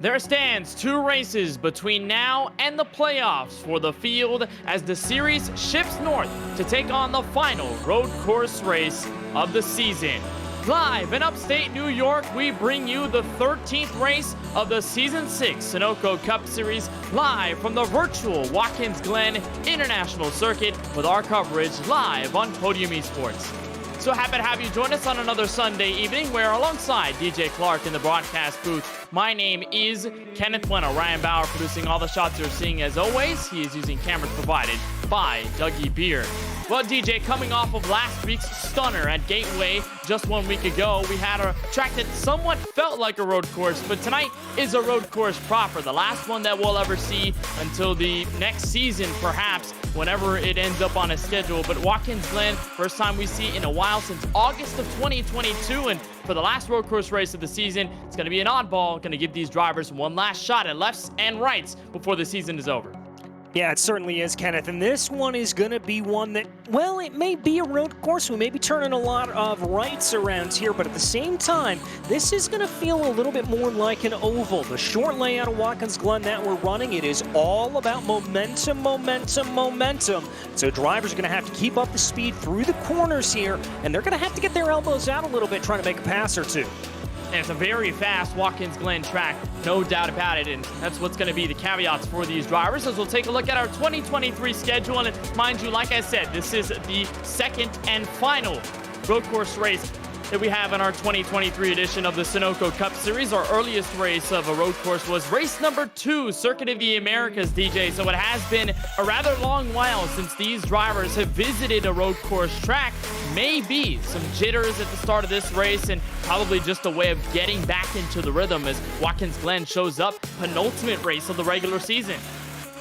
There stands 2 races between now and the playoffs for the field as the series shifts north to take on the final road course race of the season. Live in upstate New York, we bring you the 13th race of the Season 6 Sunoco Cup Series live from the virtual Watkins Glen International Circuit with our coverage live on Podium Esports. So happy to have you join us on another Sunday evening where alongside DJ Clark in the broadcast booth, my name is Kenneth Bueno. Ryan Bauer producing all the shots you're seeing as always. He is using cameras provided by Dougie Beer. Well, DJ, coming off of last week's stunner at Gateway just 1 week ago, we had a track that somewhat felt like a road course, but tonight is a road course proper, the last one that we'll ever see until the next season, perhaps, whenever it ends up on a schedule. But Watkins Glen, first time we see in a while since August of 2022, and for the last road course race of the season, it's going to be an oddball, going to give these drivers one last shot at lefts and rights before the season is over. Yeah, it certainly is, Kenneth. And this one is going to be one that, well, it may be a road course. We may be turning a lot of rights around here, but at the same time, this is going to feel a little bit more like an oval. The short layout of Watkins Glen that we're running, it is all about momentum, momentum, momentum. So drivers are going to have to keep up the speed through the corners here, and they're going to have to get their elbows out a little bit trying to make a pass or two. And it's a very fast Watkins Glen track, no doubt about it, and that's what's going to be the caveats for these drivers as we'll take a look at our 2023 schedule. And mind you, like I said, this is the second and final road course race that we have in our 2023 edition of the Sunoco Cup Series. Our earliest race of a road course was race number 2, Circuit of the Americas, DJ. So it has been a rather long while since these drivers have visited a road course track. Maybe some jitters at the start of this race and probably just a way of getting back into the rhythm as Watkins Glen shows up, penultimate race of the regular season.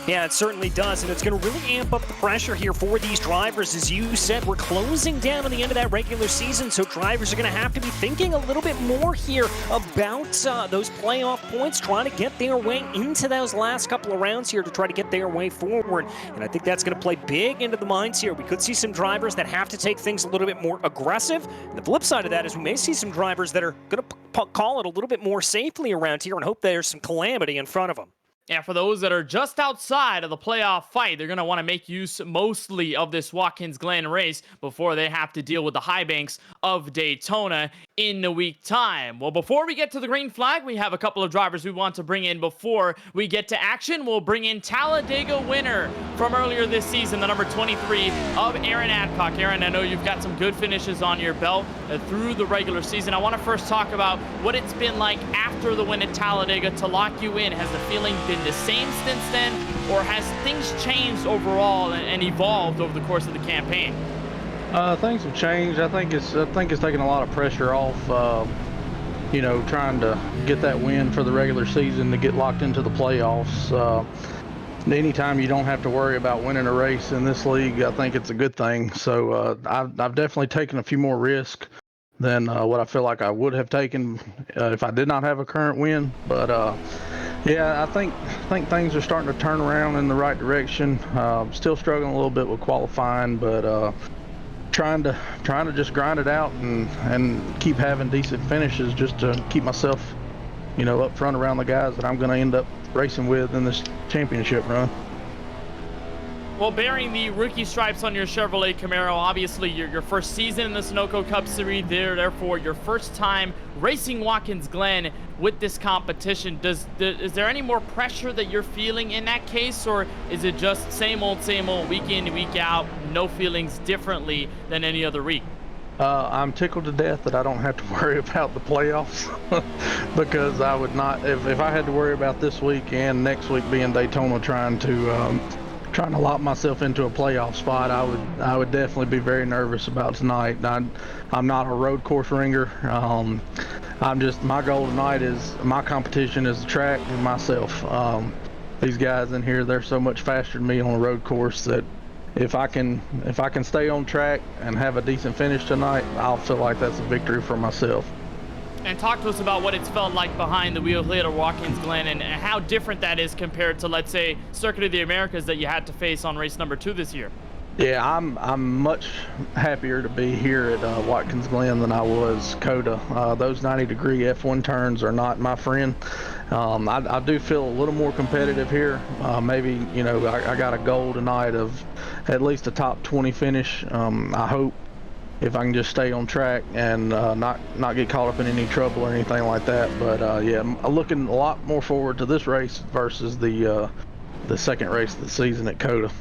Yeah, it certainly does, and it's going to really amp up the pressure here for these drivers. As you said, we're closing down on the end of that regular season, so drivers are going to have to be thinking a little bit more here about those playoff points, trying to get their way into those last couple of rounds here to try to get their way forward. And I think that's going to play big into the minds here. We could see some drivers that have to take things a little bit more aggressive. And the flip side of that is we may see some drivers that are going to call it a little bit more safely around here and hope there's some calamity in front of them. Yeah, for those that are just outside of the playoff fight, they're going to want to make use mostly of this Watkins Glen race before they have to deal with the high banks of Daytona in a week time. Well, before we get to the green flag, we have a couple of drivers we want to bring in before we get to action. We'll bring in Talladega winner from earlier this season, the number 23 of Aaron Adcock. Aaron, I know you've got some good finishes on your belt through the regular season. I want to first talk about what it's been like after the win at Talladega to lock you in. Has the feeling been the same since then, or has things changed overall and evolved over the course of the campaign? Things have changed. I think it's taken a lot of pressure off. Trying to get that win for the regular season to get locked into the playoffs. Anytime you don't have to worry about winning a race in this league, I think it's a good thing. So I've definitely taken a few more risks than what I feel like I would have taken if I did not have a current win. But yeah, I think things are starting to turn around in the right direction. Still struggling a little bit with qualifying, but trying to just grind it out and keep having decent finishes just to keep myself, up front around the guys that I'm going to end up racing with in this championship run. Well, bearing the rookie stripes on your Chevrolet Camaro, obviously your first season in the Sunoco Cup Series, therefore your first time racing Watkins Glen with this competition. Is there any more pressure that you're feeling in that case, or is it just same old, week in, week out, no feelings differently than any other week? I'm tickled to death that I don't have to worry about the playoffs because I would not, if I had to worry about this week and next week being Daytona trying to lock myself into a playoff spot, I would definitely be very nervous about tonight. I'm not a road course ringer. My goal tonight is my competition is the track and myself. These guys in here, they're so much faster than me on a road course that if I can stay on track and have a decent finish tonight, I'll feel like that's a victory for myself. And talk to us about what it's felt like behind the wheel here at Watkins Glen and how different that is compared to, let's say, Circuit of the Americas that you had to face on race number 2 this year. Yeah, I'm much happier to be here at Watkins Glen than I was Coda. Those 90-degree F1 turns are not my friend. I do feel a little more competitive here. Maybe, you know, I got a goal tonight of at least a top 20 finish. I hope if I can just stay on track and not get caught up in any trouble or anything like that. But yeah, I'm looking a lot more forward to this race versus the second race of the season at Coda.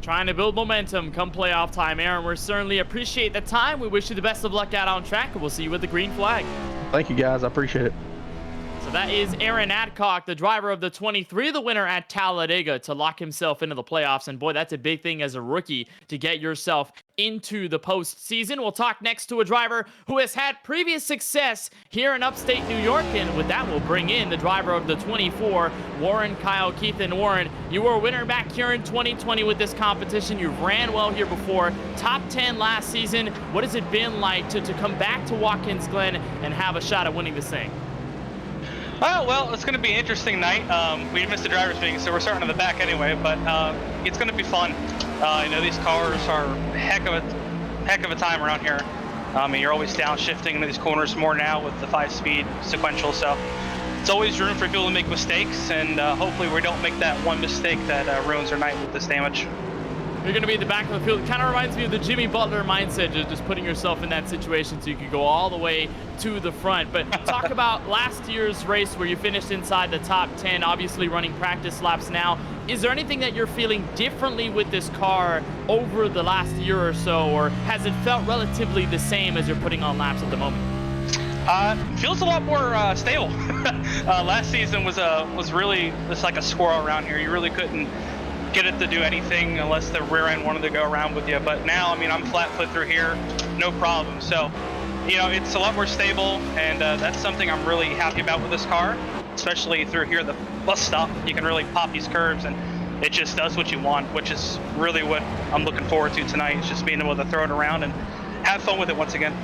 Trying to build momentum come playoff time, Aaron. We certainly appreciate the time. We wish you the best of luck out on track, and we'll see you with the green flag. Thank you, guys. I appreciate it. So that is Aaron Adcock, the driver of the 23, the winner at Talladega, to lock himself into the playoffs. And boy, that's a big thing as a rookie to get yourself into the postseason. We'll talk next to a driver who has had previous success here in upstate New York. And with that, we'll bring in the driver of the 24, Warren Kyle Keith. And Warren, you were a winner back here in 2020 with this competition. You've ran well here before, top 10 last season. What has it been like to come back to Watkins Glen and have a shot at winning this thing? Oh, well, it's going to be an interesting night. We missed the driver's meeting, so we're starting in the back anyway, but it's going to be fun. You know, these cars are a heck of a time around here. You're always downshifting into these corners more now with the 5-speed sequential, so it's always room for people to make mistakes, and hopefully we don't make that one mistake that ruins our night with this damage. You're going to be in the back of the field. It kind of reminds me of the Jimmy Butler mindset, just putting yourself in that situation so you could go all the way to the front. But talk about last year's race where you finished inside the top 10, obviously running practice laps now. Is there anything that you're feeling differently with this car over the last year or so, or has it felt relatively the same as you're putting on laps at the moment? Feels a lot more stable. Last season was really just like a squirrel around here. You really couldn't get it to do anything unless the rear end wanted to go around with you. But now, I mean, I'm flat foot through here, no problem. So, you know, it's a lot more stable, and that's something I'm really happy about with this car, especially through here, the bus stop. You can really pop these curves, and it just does what you want, which is really what I'm looking forward to tonight, is just being able to throw it around and have fun with it once again.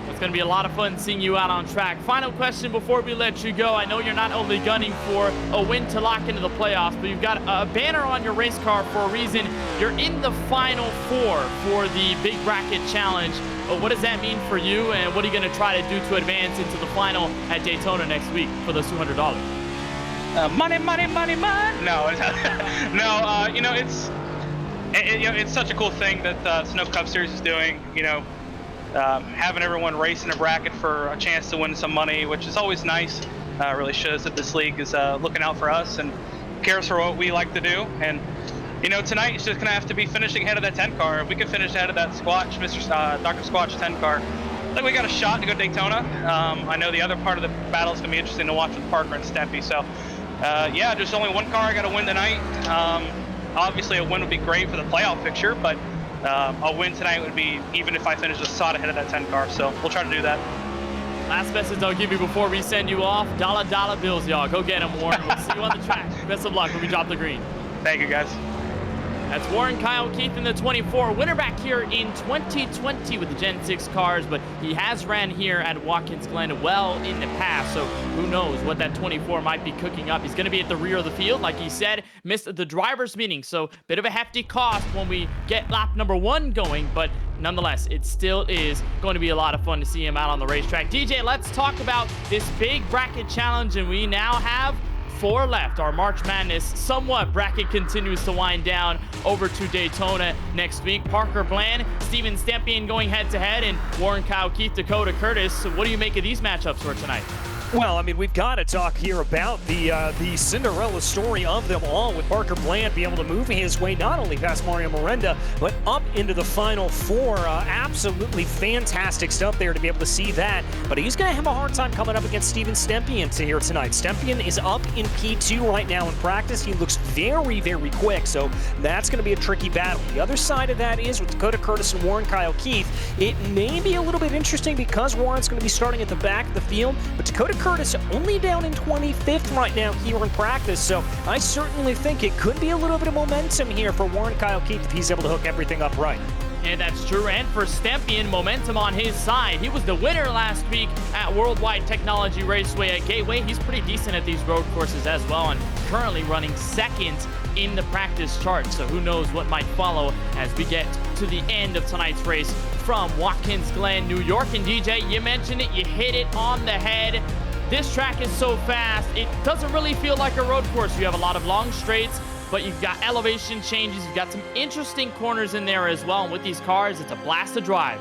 It's going to be a lot of fun seeing you out on track. Final question before we let you go. I know you're not only gunning for a win to lock into the playoffs, but you've got a banner on your race car for a reason. You're in the Final Four for the Big Bracket Challenge. What does that mean for you, and what are you going to try to do to advance into the final at Daytona next week for those $200? Money, money, money, money. No, no. You know, it's such a cool thing that Sunoco Cup Series is doing. You know, having everyone race in a bracket for a chance to win some money, which is always nice. Really shows that this league is looking out for us and cares for what we like to do. And you know, tonight it's just gonna have to be finishing ahead of that 10 car. If we can finish ahead of that Squatch, Dr. Squatch 10 car, I think we got a shot to go Daytona. I know the other part of the battle is gonna be interesting to watch with Parker and Steffi. So yeah, there's only one car I got to win tonight. Obviously, a win would be great for the playoff picture, but a win tonight would be even if I finish a spot ahead of that 10 car. So we'll try to do that. Last message I'll give you before we send you off. Dollar bills, y'all. Go get them, Warren. We'll see you on the track. Best of luck when we drop the green. Thank you, guys. That's Warren Kyle Keith in the 24, winner back here in 2020 with the Gen 6 cars, but he has ran here at Watkins Glen well in the past, so who knows what that 24 might be cooking up. He's going to be at the rear of the field, like he said, missed the driver's meeting, so bit of a hefty cost when we get lap number 1 going, but nonetheless, it still is going to be a lot of fun to see him out on the racetrack. DJ, let's talk about this big bracket challenge, and we now have 4 left. Our March Madness somewhat bracket continues to wind down over to Daytona next week. Parker Bland, Steven Stempien going head-to-head, and Warren Kyle Keith, Dakota Curtis. So what do you make of these matchups for tonight? Well, I mean, we've got to talk here about the Cinderella story of them all, with Parker Bland being able to move his way not only past Mario Miranda, but up into the Final Four. Absolutely fantastic stuff there to be able to see that. But he's going to have a hard time coming up against Steven Stempien here tonight. Stempien is up in P2 right now in practice. He looks very, very quick, so that's going to be a tricky battle. The other side of that is with Dakota Curtis and Warren Kyle Keith, it may be a little bit interesting because Warren's going to be starting at the back of the field, but Dakota Curtis only down in 25th right now here in practice, so I certainly think it could be a little bit of momentum here for Warren Kyle Keith if he's able to hook everything up right. And that's true, and for Stempian, momentum on his side. He was the winner last week at Worldwide Technology Raceway at Gateway. He's pretty decent at these road courses as well, and currently running second in the practice chart. So who knows what might follow as we get to the end of tonight's race from Watkins Glen, New York. And DJ, you mentioned it, you hit it on the head. This track is so fast, it doesn't really feel like a road course. You have a lot of long straights, but you've got elevation changes. You've got some interesting corners in there as well. And with these cars, it's a blast to drive.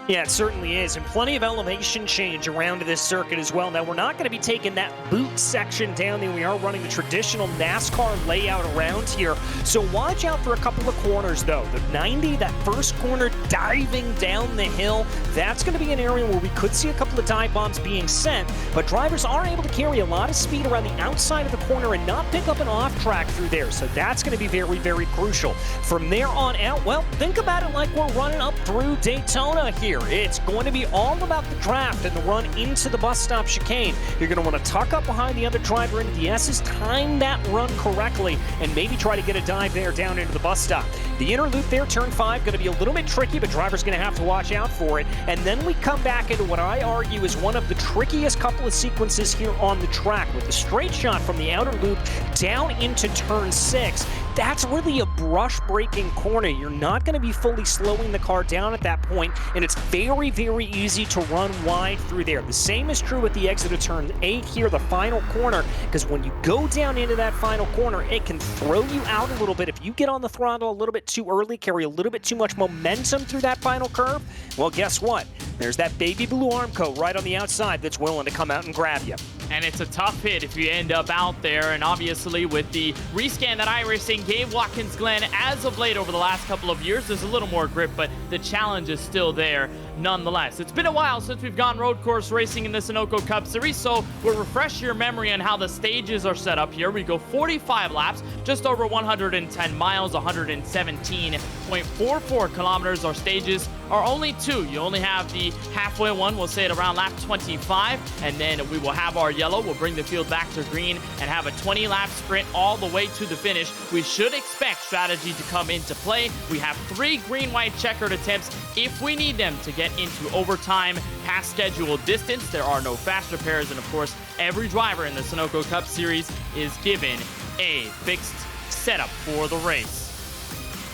Yeah, it certainly is, and plenty of elevation change around this circuit as well. Now, we're not going to be taking that boot section down there. We are running the traditional NASCAR layout around here, so watch out for a couple of corners, though. The 90, that first corner diving down the hill, that's going to be an area where we could see a couple of dive bombs being sent, but drivers are able to carry a lot of speed around the outside of the corner and not pick up an off-track through there, so that's going to be very, very crucial. From there on out, well, think about it like we're running up through Daytona here. It's going to be all about the draft and the run into the bus stop chicane. You're going to want to tuck up behind the other driver into the S's, time that run correctly, and maybe try to get a dive there down into the bus stop. The inner loop there, turn 5, going to be a little bit tricky, but driver's going to have to watch out for it. And then we come back into what I argue is one of the trickiest couple of sequences here on the track with the straight shot from the outer loop down into turn 6. That's really a brush-breaking corner. You're not going to be fully slowing the car down at that point, and it's very, very easy to run wide through there. The same is true with the exit of turn 8 here, the final corner, because when you go down into that final corner, it can throw you out a little bit. If you get on the throttle a little bit too early, carry a little bit too much momentum through that final curve, well, guess what? There's that baby blue Armco right on the outside that's willing to come out and grab you. And it's a tough hit if you end up out there. And obviously with the rescan that iRacing gave Watkins Glen as of late over the last couple of years, there's a little more grip, but the challenge is still there nonetheless. It's been a while since we've gone road course racing in the Sunoco Cup Series, so we'll refresh your memory on how the stages are set up here. We go 45 laps, just over 110 miles, 117.44 kilometers. Our stages are only 2. You only have the halfway one, we'll say it around lap 25, and then we will have our yellow. We'll bring the field back to green and have a 20-lap sprint all the way to the finish. We should expect strategy to come into play. We have 3 green-white checkered attempts if we need them to get into overtime past scheduled distance. There are no fast repairs, and of course, every driver in the Sunoco Cup Series is given a fixed setup for the race.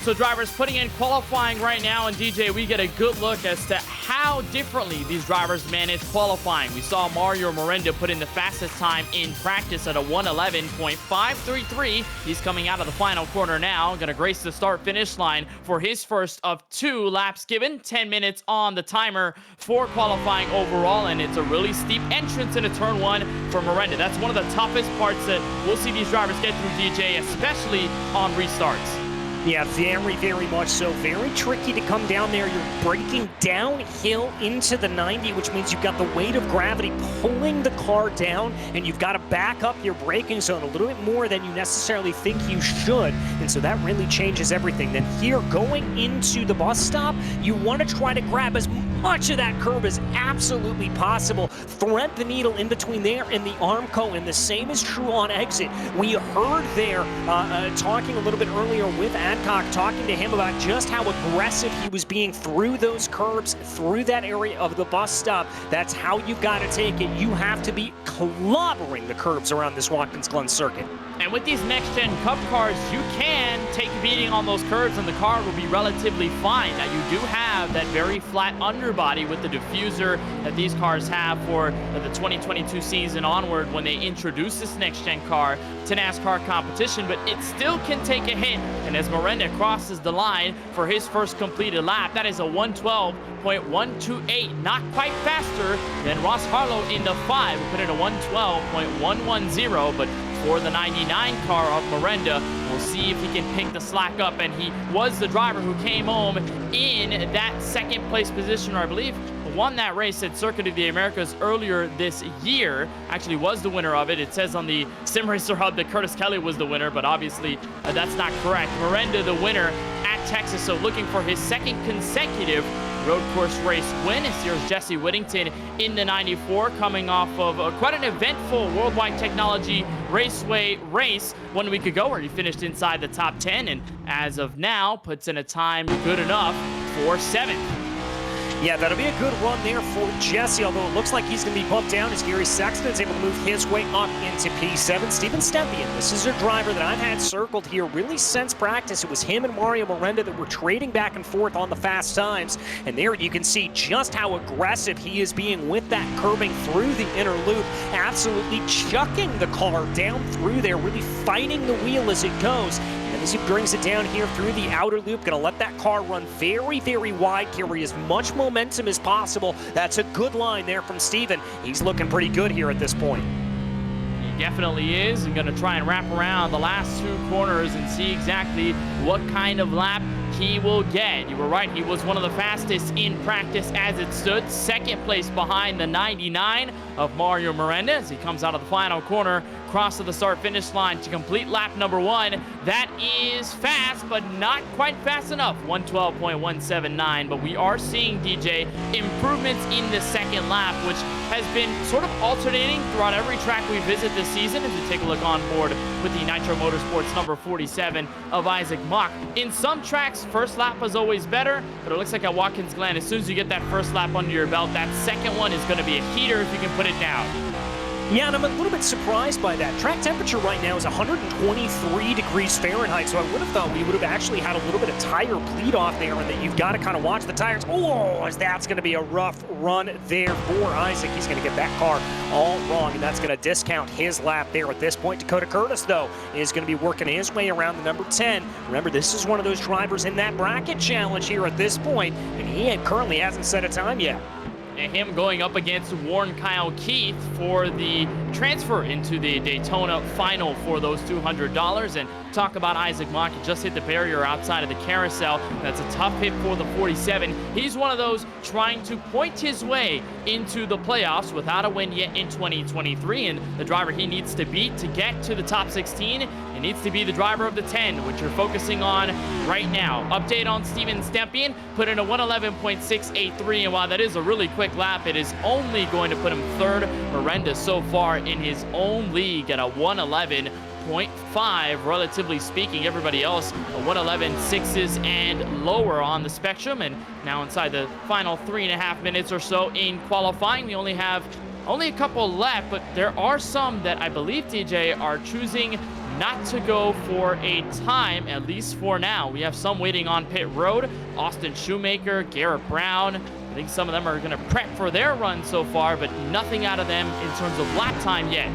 So drivers putting in qualifying right now, and DJ, we get a good look as to how differently these drivers manage qualifying. We saw Mario Miranda put in the fastest time in practice at a 1:11.533. He's coming out of the final corner now, going to grace the start-finish line for his first of 2 laps given. 10 minutes on the timer for qualifying overall, and it's a really steep entrance into turn 1 for Miranda. That's one of the toughest parts that we'll see these drivers get through, DJ, especially on restarts. Yeah, very, very much so. Very tricky to come down there. You're braking downhill into the 90, which means you've got the weight of gravity pulling the car down, and you've got to back up your braking zone a little bit more than you necessarily think you should, and so that really changes everything. Then here, going into the bus stop, you want to try to grab as much of that curb as absolutely possible. Thread the needle in between there and the Armco, and the same is true on exit. We heard there talking a little bit earlier with Adcock, talking to him about just how aggressive he was being through those curbs, through that area of the bus stop. That's how you've got to take it. You have to be clobbering the curbs around this Watkins Glen circuit. And with these next-gen Cup cars, you can take a beating on those curves and the car will be relatively fine. Now, you do have that very flat underbody with the diffuser that these cars have for the 2022 season onward when they introduce this next-gen car to NASCAR competition, but it still can take a hit. And as Miranda crosses the line for his first completed lap, that is a 112.128, not quite faster than Ross Harlow in the 5, who put in a 112.110, but for the 99 car of Miranda, we'll see if he can pick the slack up, and he was the driver who came home in that second place position, or I believe won that race at Circuit of the Americas earlier this year. Actually was the winner of it. It says on the Sim Racer Hub that Curtis Kelly was the winner, but obviously that's not correct. Miranda the winner at Texas, so looking for his second consecutive road course race win. Here's Jesse Whittington in the 94, coming off of quite an eventful Worldwide Technology Raceway race 1 week ago where he finished inside the top 10, and as of now puts in a time good enough for 7th. Yeah, that'll be a good run there for Jesse, although it looks like he's going to be bumped down as Gary Sexton is able to move his way up into P7. Steven Stepien, this is a driver that I've had circled here really since practice. It was him and Mario Miranda that were trading back and forth on the fast times, and there you can see just how aggressive he is being with that curbing through the inner loop, absolutely chucking the car down through there, really fighting the wheel as it goes. And as he brings it down here through the outer loop, going to let that car run very, very wide, carry as much momentum as possible. That's a good line there from Steven. He's looking pretty good here at this point. He definitely is. I'm going to try and wrap around the last 2 corners and see exactly what kind of lap he will get. You were right, he was one of the fastest in practice as it stood. 2nd place behind the 99 of Mario Miranda as he comes out of the final corner, cross to the start-finish line to complete lap number 1. That is fast, but not quite fast enough. 112.179, but we are seeing, DJ, improvements in the 2nd lap, which has been sort of alternating throughout every track we visit this season. As we take a look on board with the Nitro Motorsports number 47 of Isaac Mock. In some tracks, first lap is always better, but it looks like at Watkins Glen, as soon as you get that first lap under your belt, that 2nd one is going to be a heater if you can put it down. Yeah, and I'm a little bit surprised by that. Track temperature right now is 123 degrees Fahrenheit, so I would have thought we would have actually had a little bit of tire bleed off there, and that you've got to kind of watch the tires. Oh, that's going to be a rough run there for Isaac. He's going to get that car all wrong, and that's going to discount his lap there at this point. Dakota Curtis, though, is going to be working his way around the number 10. Remember, this is one of those drivers in that bracket challenge here at this point, and he currently hasn't set a time yet. And him going up against Warren Kyle Keith for the transfer into the Daytona final for those $200. And talk about Isaac Mock, he just hit the barrier outside of the carousel. That's a tough hit for the 47. He's one of those trying to point his way into the playoffs without a win yet in 2023. And the driver he needs to beat to get to the top 16, it needs to be the driver of the 10, which you're focusing on right now. Update on Steven Stepien, put in a 111.683, and while that is a really quick lap, it is only going to put him 3rd. Miranda so far in his own league at a 111.5, relatively speaking. Everybody else a 111.6s and lower on the spectrum. And now inside the final 3.5 minutes or so in qualifying, we only have a couple left, but there are some that I believe, DJ, are choosing not to go for a time, at least for now. We have some waiting on pit road. Austin Shoemaker, Garrett Brown. I think some of them are going to prep for their run so far, but nothing out of them in terms of lap time yet.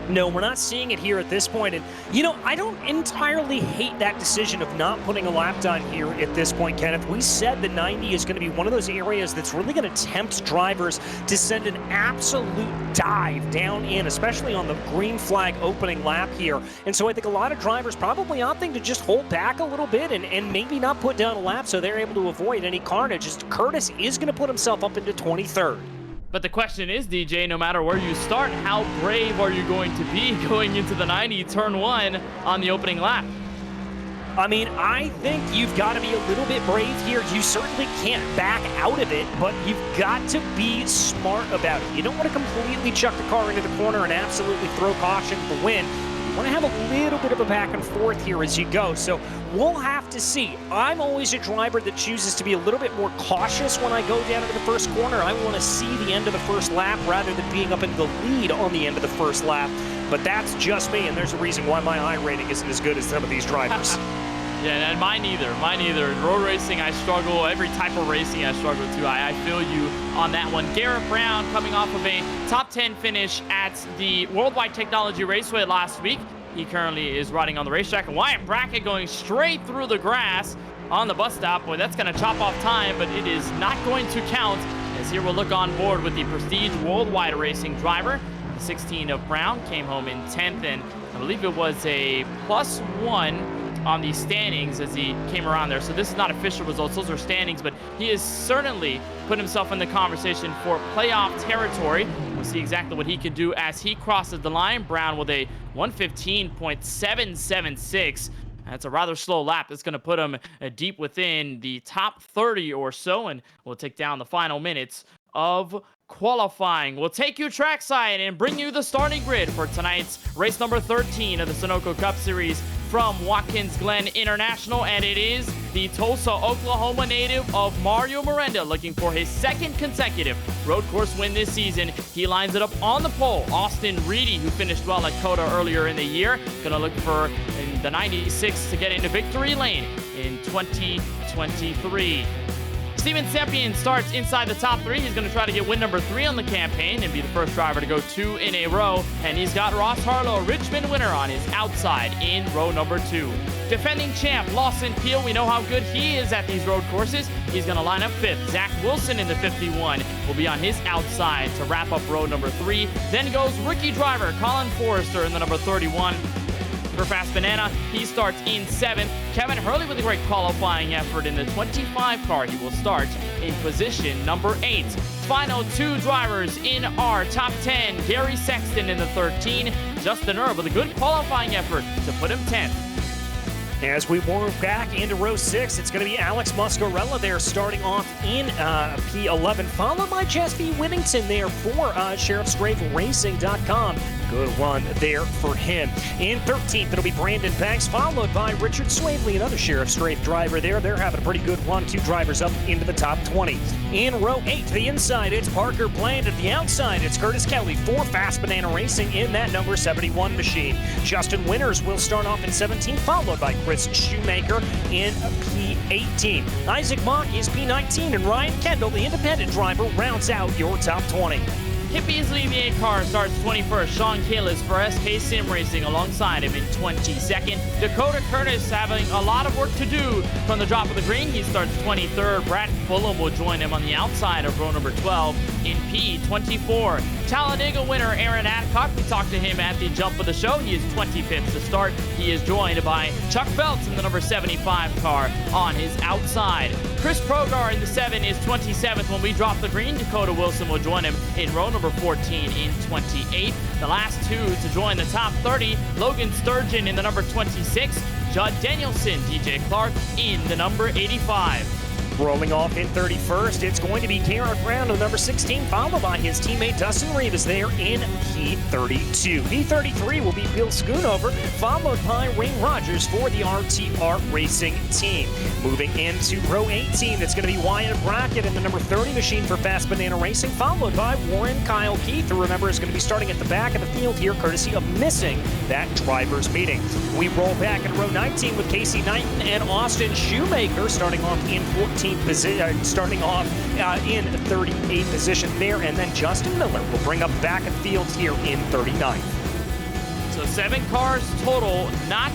No, we're not seeing it here at this point. And, you know, I don't entirely hate that decision of not putting a lap time here at this point, Kenneth. We said the 90 is going to be one of those areas that's really going to tempt drivers to send an absolute dive down in, especially on the green flag opening lap here. And so I think a lot of drivers probably opting to just hold back a little bit and maybe not put down a lap so they're able to avoid any carnage. As Curtis is going to put himself up into 23rd. But the question is, DJ, no matter where you start, how brave are you going to be going into the 90, turn 1 on the opening lap? I mean, I think you've got to be a little bit brave here. You certainly can't back out of it, but you've got to be smart about it. You don't want to completely chuck the car into the corner and absolutely throw caution to the wind. You want to have a little bit of a back and forth here as you go. So we'll have to see. I'm always a driver that chooses to be a little bit more cautious when I go down into the first corner. I want to see the end of the first lap rather than being up in the lead on the end of the first lap. But that's just me, and there's a reason why my I rating isn't as good as some of these drivers. Yeah, and mine either. In road racing, I struggle. Every type of racing, I struggle too. I feel you on that one. Garrett Brown coming off of a top 10 finish at the Worldwide Technology Raceway last week. He currently is riding on the racetrack. And Wyatt Brackett going straight through the grass on the bus stop. Boy, that's going to chop off time, but it is not going to count. As here we'll look on board with the Prestige Worldwide Racing driver. The 16 of Brown came home in 10th, and I believe it was a +1 on the standings as he came around there. So this is not official results, those are standings, but he has certainly put himself in the conversation for playoff territory. We'll see exactly what he can do as he crosses the line. Brown with a 115.776. That's a rather slow lap. That's going to put him deep within the top 30 or so, and we'll take down the final minutes of qualifying. We'll take you trackside and bring you the starting grid for tonight's race number 13 of the Sunoco Cup Series from Watkins Glen International, and it is the Tulsa, Oklahoma native of Mario Miranda looking for his second consecutive road course win this season. He lines it up on the pole. Austin Reedy, who finished well at COTA earlier in the year, gonna look for in the 96 to get into victory lane in 2023. Steven Sempian starts inside the top 3. He's going to try to get win number 3 on the campaign and be the first driver to go 2 in a row. And he's got Ross Harlow, Richmond winner, on his outside in row number 2. Defending champ Lawson Peel, we know how good he is at these road courses. He's going to line up 5th. Zach Wilson in the 51 will be on his outside to wrap up row number 3. Then goes rookie driver Colin Forrester in the number 31. For Fast Banana, he starts in 7th. Kevin Hurley with a great qualifying effort in the 25 car. He will start in position number 8. Final 2 drivers in our top 10. Gary Sexton in the 13. Justin Erb with a good qualifying effort to put him 10th. As we move back into row 6, it's going to be Alex Muscarella there starting off in P11, followed by Jess B. Whittington there for SheriffStrafeRacing.com. Good run there for him. In 13th, it'll be Brandon Banks, followed by Richard Swavely, another Sheriff Strafe driver there. They're having a pretty good run. 2 drivers up into the top 20. In row 8, the inside, it's Parker Bland. At the outside, it's Curtis Kelly for Fast Banana Racing in that number 71 machine. Justin Winters will start off in 17th, followed by Chris Shoemaker in P18. Isaac Mock is P19, and Ryan Kendall, the independent driver, rounds out your top 20. Kip Beasley in the 8 car starts 21st. Sean Kalis for SK Sim Racing alongside him in 22nd. Dakota Curtis having a lot of work to do from the drop of the green. He starts 23rd. Brad Fulham will join him on the outside of row number 12 in P24. Talladega winner Aaron Adcock, we talked to him at the jump of the show. He is 25th to start. He is joined by Chuck Belts in the number 75 car on his outside. Chris Progar in the 7 is 27th. When we drop the green, Dakota Wilson will join him in row number 14 in 28th. The last 2 to join the top 30, Logan Sturgeon in the number 26, Judd Danielson, DJ Clark in the number 85. Rolling off in 31st, it's going to be Garrett Brown in number 16, followed by his teammate Dustin Rivas there in P32. P33 will be Bill Schoonover, followed by Ray Rogers for the RTR Racing team. Moving into row 18, it's going to be Wyatt Brackett in the number 30 machine for Fast Banana Racing, followed by Warren Kyle Keith, who remember is going to be starting at the back of the field here, courtesy of missing that driver's meeting. We roll back in row 19 with Casey Knighton and Austin Shoemaker starting off in 14th position, starting off in 38th position there, and then Justin Miller will bring up back at field here in 39th. So 7 cars total, not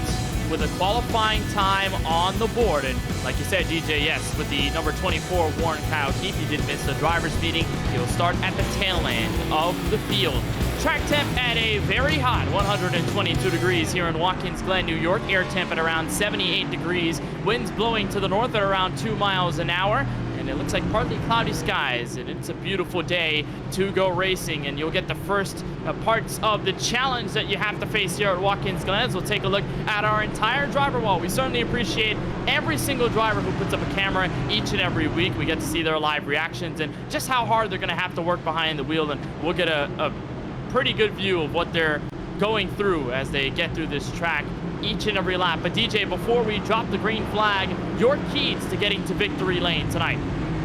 with a qualifying time on the board. And like you said, DJ, yes, with the number 24, Warren Kyle Keith, he did miss the driver's meeting. He'll start at the tail end of the field. Track temp at a very hot 122 degrees here in Watkins Glen, New York. Air temp at around 78 degrees. Winds blowing to the north at around 2 miles an hour. And it looks like partly cloudy skies, and it's a beautiful day to go racing. And you'll get the first parts of the challenge that you have to face here at Watkins Glen. We'll take a look at our entire driver wall. We certainly appreciate every single driver who puts up a camera each and every week. We get to see their live reactions and just how hard they're going to have to work behind the wheel. And we'll get a pretty good view of what they're going through as they get through this track each and every lap. But DJ, before we drop the green flag, your keys to getting to victory lane tonight.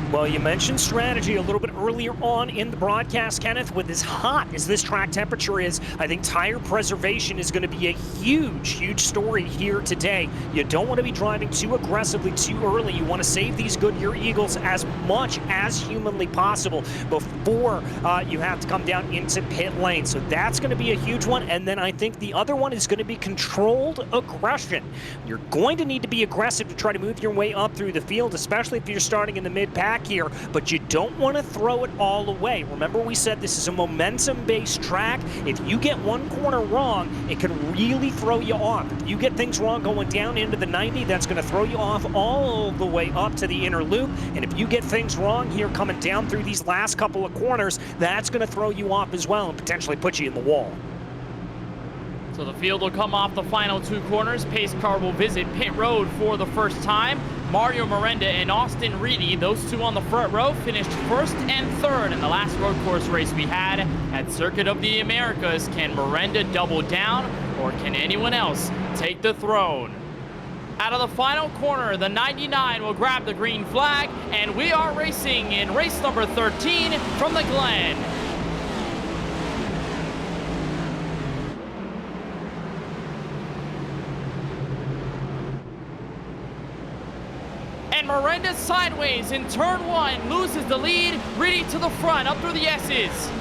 Well, you mentioned strategy a little bit earlier on in the broadcast, Kenneth. With as hot as this track temperature is, I think tire preservation is going to be a huge story here today. You don't want to be driving too aggressively too early. You want to save these Goodyear Eagles as much as humanly possible before you have to come down into pit lane. So that's going to be a huge one. And then I think the other one is going to be controlled aggression. You're going to need to be aggressive to try to move your way up through the field, especially if you're starting in the mid-pack here, but you don't want to throw it all away. Remember, we said this is a momentum-based track. If you get one corner wrong, it can really throw you off. If you get things wrong going down into the 90, that's going to throw you off all the way up to the inner loop. And if you get things wrong here coming down through these last couple of corners, that's going to throw you off as well and potentially put you in the wall. So the field will come off the final 2 corners. Pace car will visit pit road for the first time. Mario Miranda and Austin Reedy, those 2 on the front row, finished 1st and 3rd in the last road course race we had at Circuit of the Americas. Can Miranda double down, or can anyone else take the throne? Out of the final corner, the 99 will grab the green flag, and we are racing in race number 13 from the Glen. And Miranda sideways in turn 1, loses the lead, Reedy to the front, up through the S's.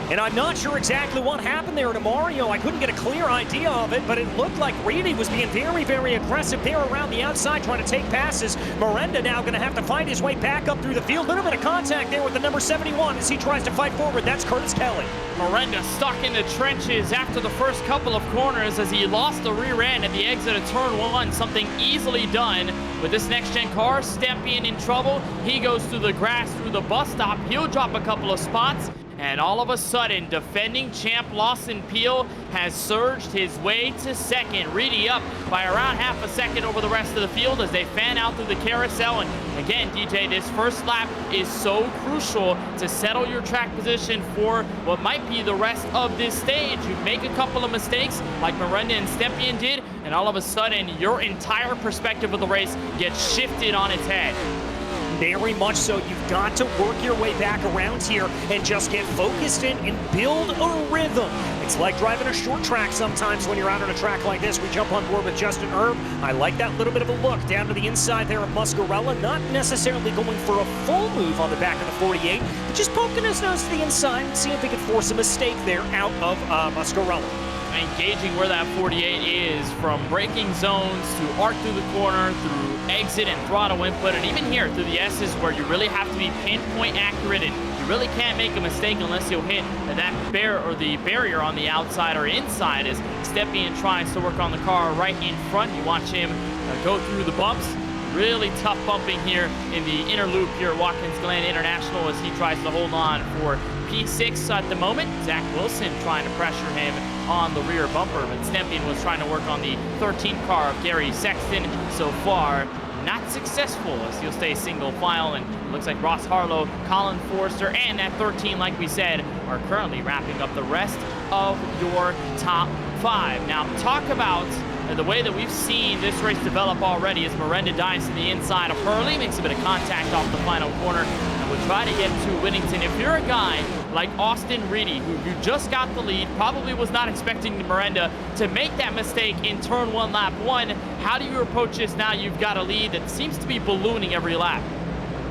And I'm not sure exactly what happened there to Mario. I couldn't get a clear idea of it, but it looked like Reedy was being very, very aggressive there around the outside, trying to take passes. Miranda now going to have to find his way back up through the field. A little bit of contact there with the number 71 as he tries to fight forward. That's Curtis Kelly. Miranda stuck in the trenches after the first couple of corners as he lost the rear end at the exit of turn 1. Something easily done with this next-gen car. Stempian in trouble. He goes through the grass, through the bus stop. He'll drop a couple of spots. And all of a sudden, defending champ Lawson Peel has surged his way to second. Reedy up by around half a second over the rest of the field as they fan out through the carousel. And again, DJ, this first lap is so crucial to settle your track position for what might be the rest of this stage. You make a couple of mistakes like Miranda and Stempian did, and all of a sudden, your entire perspective of the race gets shifted on its head. Very much so. You've got to work your way back around here and just get focused in and build a rhythm. It's like driving a short track sometimes when you're out on a track like this. We jump on board with Justin Erb. I like that little bit of a look down to the inside there of Muscarella. Not necessarily going for a full move on the back of the 48, but just poking his nose to the inside and seeing if he could force a mistake there out of Muscarella. Engaging where that 48 is, from braking zones to arc through the corner, through exit and throttle input, and even here through the S's where you really have to be pinpoint accurate and you really can't make a mistake unless you'll hit that the barrier on the outside or inside as Stempian tries to work on the car right in front. You watch him go through the bumps. Really tough bumping here in the inner loop here at Watkins Glen International as he tries to hold on for P6 at the moment. Zach Wilson trying to pressure him on the rear bumper, but Stempian was trying to work on the 13th car of Gary Sexton. So far, not successful as he'll stay single file, and it looks like Ross Harlow, Colin Forrester, and that 13, like we said, are currently wrapping up the rest of your top 5. Now, talk about the way that we've seen this race develop already as Miranda dives to the inside of Hurley, makes a bit of contact off the final corner, and will try to get to Whittington. If you're a guy like Austin Reedy, who you just got the lead, probably was not expecting Miranda to make that mistake in turn 1, lap 1, how do you approach this now you've got a lead that seems to be ballooning every lap?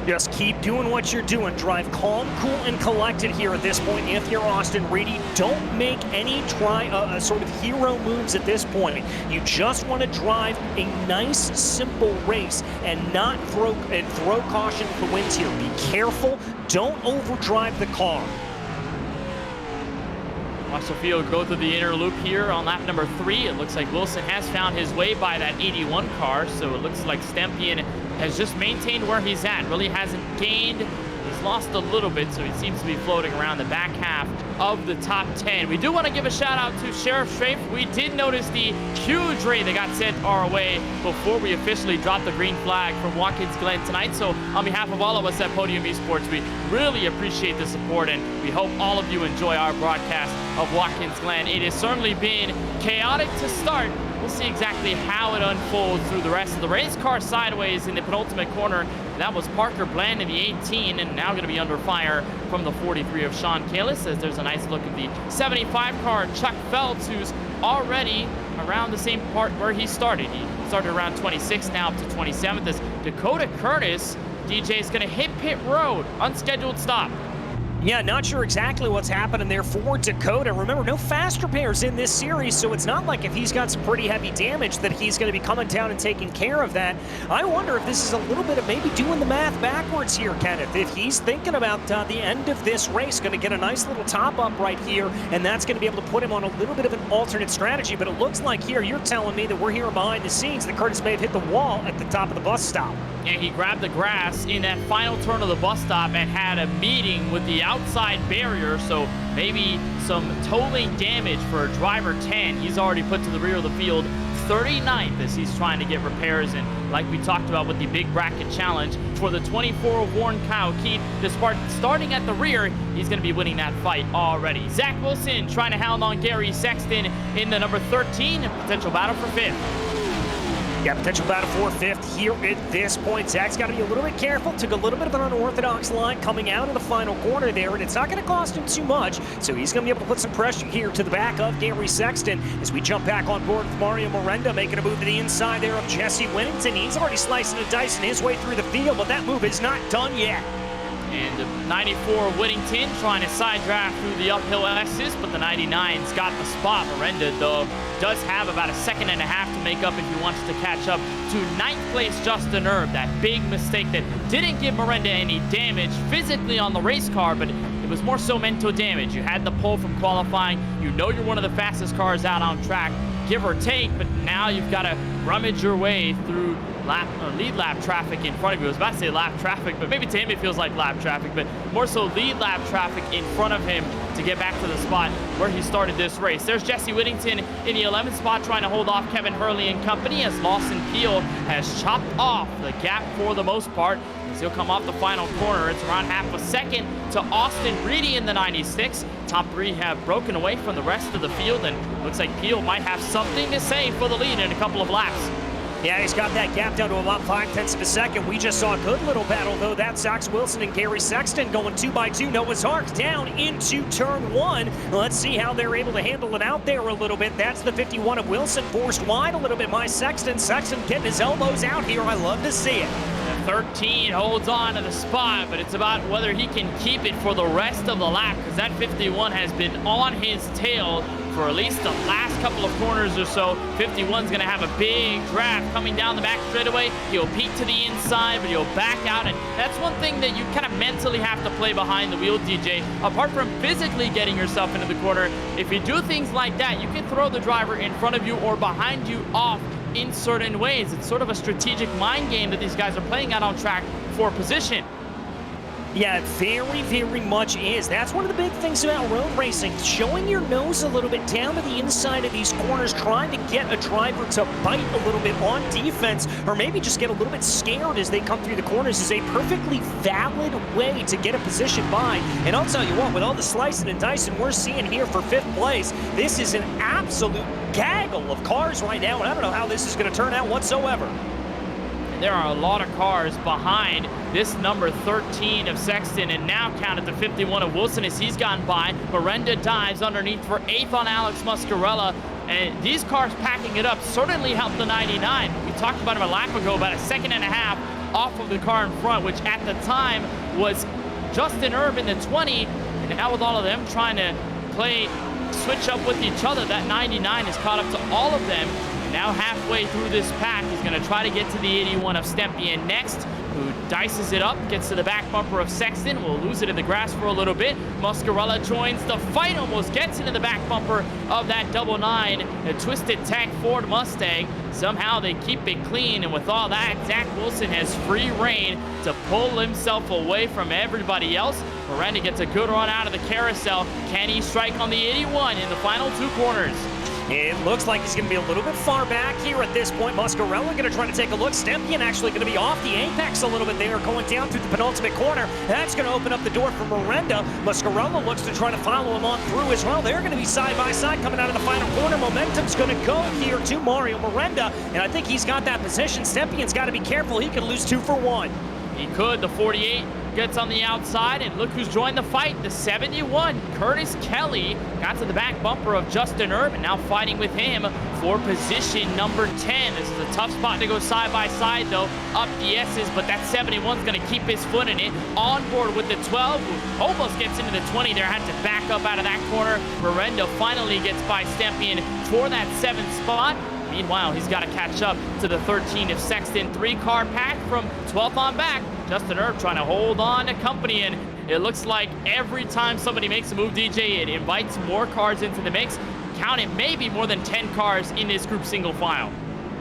Just keep doing what you're doing. Drive calm, cool, and collected here at this point. If you're Austin Reedy, don't make any sort of hero moves at this point. You just want to drive a nice, simple race and not throw caution to the winds here. Be careful. Don't overdrive the car. Watch the field go through the inner loop here on lap number 3. It looks like Wilson has found his way by that 81 car, so it looks like Stempian has just maintained where he's at. Really hasn't gained. He's lost a little bit, so he seems to be floating around the back half of the top 10. We do want to give a shout out to Sheriff Strafe. We did notice the huge raid that got sent our way before we officially dropped the green flag from Watkins Glen tonight. So on behalf of all of us at Podium Esports, we really appreciate the support, and we hope all of you enjoy our broadcast of Watkins Glen. It has certainly been chaotic to start. We'll see exactly how it unfolds through the rest of the race. Car sideways in the penultimate corner. That was Parker Bland in the 18, and now going to be under fire from the 43 of Sean Kalis, as there's a nice look at the 75 car, Chuck Phelps, who's already around the same part where he started. He started around 26, now up to 27th, as Dakota Curtis, DJ, is going to hit pit road. Unscheduled stop. Yeah, not sure exactly what's happening there for Dakota. Remember, no fast repairs in this series, so it's not like if he's got some pretty heavy damage that he's going to be coming down and taking care of that. I wonder if this is a little bit of maybe doing the math backwards here, Kenneth. If he's thinking about the end of this race, going to get a nice little top up right here, and that's going to be able to put him on a little bit of an alternate strategy. But it looks like here, you're telling me that we're hearing behind the scenes that Curtis may have hit the wall at the top of the bus stop. And he grabbed the grass in that final turn of the bus stop and had a meeting with the outside barrier, so maybe some tolling damage for driver 10. He's already put to the rear of the field, 39th, as he's trying to get repairs. And like we talked about with the big bracket challenge, for the 24 of Warren Kyle Keith, despite starting at the rear, he's going to be winning that fight already. Zach Wilson trying to hound on Gary Sexton in the number 13, potential battle for 5th. Yeah, potential battle for 5th here at this point. Zach's got to be a little bit careful. Took a little bit of an unorthodox line coming out of the final corner there, and it's not going to cost him too much. So he's going to be able to put some pressure here to the back of Gary Sexton as we jump back on board with Mario Miranda, making a move to the inside there of Jesse Whittington. He's already slicing and dicing his way through the field, but that move is not done yet. And 94 Whittington trying to side draft through the uphill S's, but the 99's got the spot. Miranda, though, does have about a second and a half to make up if he wants to catch up to 9th place Justin Erb. That big mistake that didn't give Miranda any damage physically on the race car, but it was more so mental damage. You had the pole from qualifying. You know you're one of the fastest cars out on track, give or take, but now you've got to rummage your way through lead lap traffic in front of you. I was about to say lap traffic, but maybe to him it feels like lap traffic, but more so lead lap traffic in front of him to get back to the spot where he started this race. There's Jesse Whittington in the 11th spot trying to hold off Kevin Hurley and company as Lawson Peel has chopped off the gap for the most part as he'll come off the final corner. It's around half a second to Austin Reedy in the 96. Top 3 have broken away from the rest of the field, and looks like Peel might have something to say for the lead in a couple of laps. Yeah, he's got that gap down to about 0.5 of a second. We just saw a good little battle, though. That's Zach Wilson and Gary Sexton going 2 by 2. Noah's Ark down into turn 1. Let's see how they're able to handle it out there a little bit. That's the 51 of Wilson, forced wide a little bit by Sexton. Sexton getting his elbows out here. I love to see it. 13 holds on to the spot, but it's about whether he can keep it for the rest of the lap, because that 51 has been on his tail for at least the last couple of corners or so. 51's going to have a big draft coming down the back straightaway. He'll peek to the inside, but he'll back out, and that's one thing that you kind of mentally have to play behind the wheel, DJ. Apart from physically getting yourself into the corner, if you do things like that, you can throw the driver in front of you or behind you off in certain ways. It's sort of a strategic mind game that these guys are playing out on track for position. Yeah, it very, very much is. That's one of the big things about road racing. Showing your nose a little bit down to the inside of these corners, trying to get a driver to bite a little bit on defense, or maybe just get a little bit scared as they come through the corners, is a perfectly valid way to get a position by. And I'll tell you what, with all the slicing and dicing we're seeing here for 5th place, this is an absolute gaggle of cars right now, and I don't know how this is going to turn out whatsoever. There are a lot of cars behind this number 13 of Sexton, and now counted the 51 of Wilson as he's gone by. Miranda dives underneath for 8th on Alex Muscarella, and these cars packing it up certainly helped the 99. We talked about him a lap ago, about a second and a half off of the car in front, which at the time was Justin Erb in the 20, and now with all of them trying to switch up with each other, that 99 has caught up to all of them. Now halfway through this pack, he's going to try to get to the 81 of Stempien next, who dices it up, gets to the back bumper of Sexton, will lose it in the grass for a little bit. Muscarella joins the fight, almost gets into the back bumper of that 99, a Twisted Tank Ford Mustang. Somehow they keep it clean, and with all that, Zach Wilson has free reign to pull himself away from everybody else. Miranda gets a good run out of the carousel. Can he strike on the 81 in the final 2 corners? It looks like he's going to be a little bit far back here at this point. Muscarella going to try to take a look. Stempien actually going to be off the apex a little bit there, going down through the penultimate corner. That's going to open up the door for Miranda. Muscarella looks to try to follow him on through as well. They're going to be side by side coming out of the final corner. Momentum's going to go here to Mario Miranda, and I think he's got that position. Stempien's got to be careful. He could lose 2 for 1. He could. The 48 gets on the outside, and look who's joined the fight. The 71, Curtis Kelly, got to the back bumper of Justin Erb, and now fighting with him for position number 10. This is a tough spot to go side by side, though, up the S's, but that 71's going to keep his foot in it. On board with the 12, who almost gets into the 20 there, had to back up out of that corner. Miranda finally gets by Stempien for that 7th spot. Meanwhile, he's got to catch up to the 13 of Sexton. 3-car pack from 12th on back. Justin Erb trying to hold on to company, and it looks like every time somebody makes a move, DJ, it invites more cars into the mix. Count it, maybe more than 10 cars in this group single file.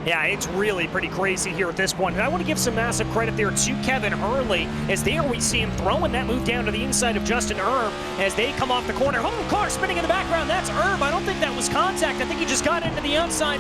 Yeah, it's really pretty crazy here at this point. And I want to give some massive credit there to Kevin Hurley, as there we see him throwing that move down to the inside of Justin Erb as they come off the corner. Oh, car spinning in the background. That's Erb. I don't think that was contact. I think he just got into the outside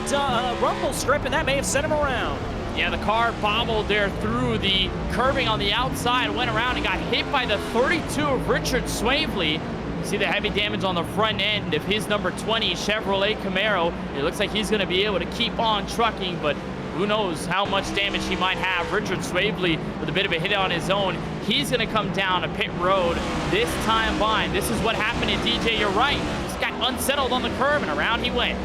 rumble strip, and that may have sent him around. Yeah, the car bobbled there through the curbing on the outside, went around and got hit by the 32 of Richard Swavely. See the heavy damage on the front end of his number 20 Chevrolet Camaro. It looks like he's going to be able to keep on trucking, but who knows how much damage he might have. Richard Swavely with a bit of a hit on his own. He's going to come down a pit road this time by. This is what happened to DJ. You're right. Just got unsettled on the curb and around he went.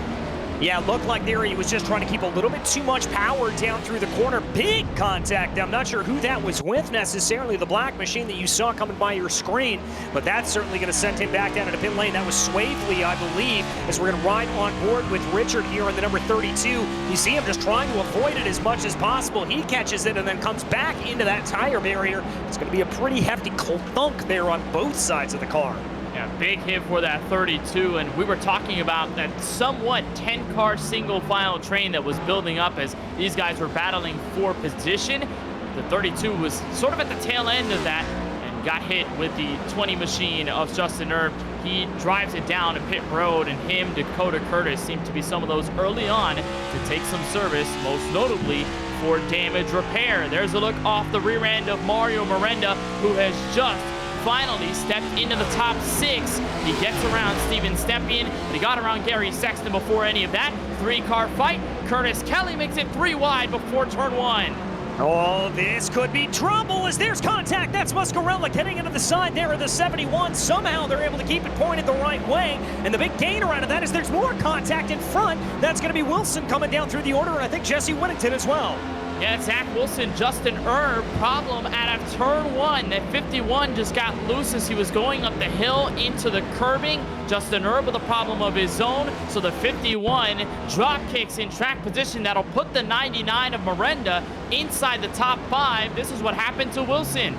Yeah, it looked like there he was just trying to keep a little bit too much power down through the corner. Big contact. I'm not sure who that was with necessarily, the black machine that you saw coming by your screen, but that's certainly going to send him back down into pit lane. That was Swavely, I believe, as we're going to ride on board with Richard here in the number 32. You see him just trying to avoid it as much as possible. He catches it and then comes back into that tire barrier. It's going to be a pretty hefty thunk there on both sides of the car. Yeah, big hit for that 32, and we were talking about that somewhat 10-car single file train that was building up as these guys were battling for position. The 32 was sort of at the tail end of that and got hit with the 20 machine of Justin Erb. He drives it down to pit road, and him, Dakota Curtis, seem to be some of those early on to take some service, most notably for damage repair. There's a look off the rear end of Mario Miranda, who has just finally stepped into the top 6. He gets around Steven Stepien, but he got around Gary Sexton before any of that. 3-car fight. Curtis Kelly makes it 3 wide before turn 1. Oh, this could be trouble as there's contact. That's Muscarella getting into the side there of the 71. Somehow they're able to keep it pointed the right way. And the big gainer out of that is there's more contact in front. That's going to be Wilson coming down through the order, and I think Jesse Whittington as well. Yeah, Zach Wilson, Justin Erb, problem out of turn 1. That 51 just got loose as he was going up the hill into the curbing. Justin Erb with a problem of his own, so the 51 drop kicks in track position. That'll put the 99 of Miranda inside the top 5. This is what happened to Wilson.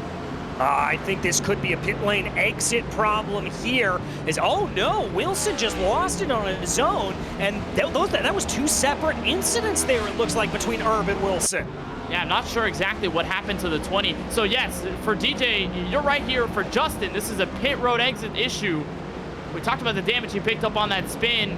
I think this could be a pit lane exit problem here. Oh no, Wilson just lost it on his own, and that was 2 separate incidents there, it looks like, between Erb and Wilson. Yeah, I'm not sure exactly what happened to the 20. So yes, for DJ, you're right here. For Justin, this is a pit road exit issue. We talked about the damage he picked up on that spin.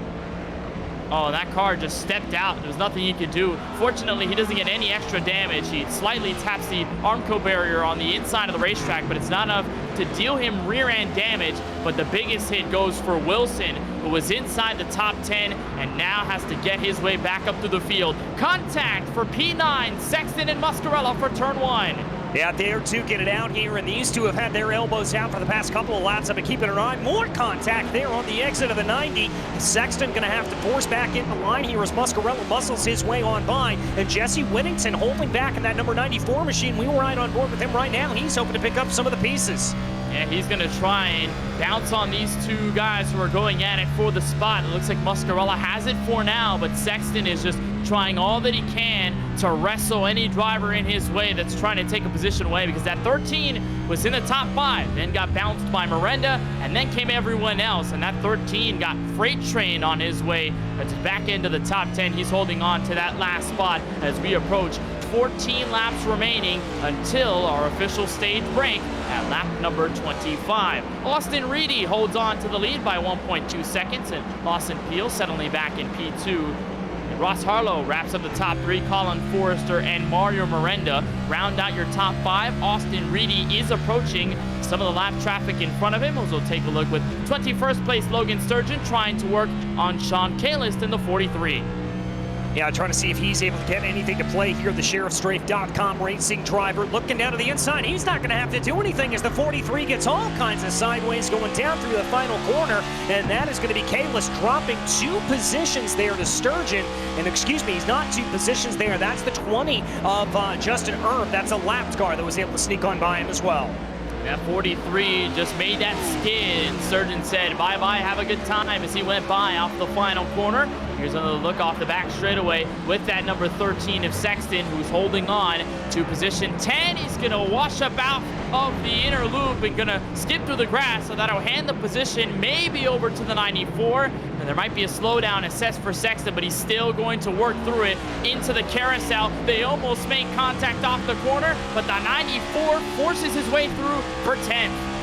Oh, that car just stepped out. There was nothing he could do. Fortunately, he doesn't get any extra damage. He slightly taps the Armco barrier on the inside of the racetrack, but it's not enough to deal him rear-end damage. But the biggest hit goes for Wilson, who was inside the top 10 and now has to get his way back up to the field. Contact for P9, Sexton and Muscarella for turn 1. Yeah, there to get it out here, and these two have had their elbows out for the past couple of laps. I've been keeping an eye. More contact there on the exit of the 90. Sexton going to have to force back in the line here as Muscarella muscles his way on by. And Jesse Whittington holding back in that number 94 machine. We were right on board with him right now. He's hoping to pick up some of the pieces. Yeah, he's going to try and bounce on these 2 guys who are going at it for the spot. It looks like Muscarella has it for now, but Sexton is just trying all that he can to wrestle any driver in his way that's trying to take a position away, because that 13 was in the top 5, then got bounced by Miranda, and then came everyone else, and that 13 got freight train on his way to back into the top 10. He's holding on to that last spot as we approach 14 laps remaining until our official stage break at lap number 25. Austin Reedy holds on to the lead by 1.2 seconds, and Lawson Peel settling back in P2. And Ross Harlow wraps up the top 3. Colin Forrester and Mario Miranda round out your top 5. Austin Reedy is approaching some of the lap traffic in front of him, as we'll take a look with 21st place Logan Sturgeon trying to work on Sean Kalist in the 43. Yeah, trying to see if he's able to get anything to play here. The SheriffStrafe.com racing driver looking down to the inside. He's not going to have to do anything as the 43 gets all kinds of sideways going down through the final corner. And that is going to be Kalis dropping 2 positions there to Sturgeon. And excuse me, he's not 2 positions there. That's the 20 of Justin Erb. That's a lapped car that was able to sneak on by him as well. That 43 just made that skid. Sturgeon said, bye-bye, have a good time, as he went by off the final corner. Here's another look off the back straightaway with that number 13 of Sexton, who's holding on to position 10. He's going to wash up out of the inner loop and going to skip through the grass, so that'll hand the position maybe over to the 94. And there might be a slowdown assessed for Sexton, but he's still going to work through it into the carousel. They almost make contact off the corner, but the 94 forces his way through for 10th.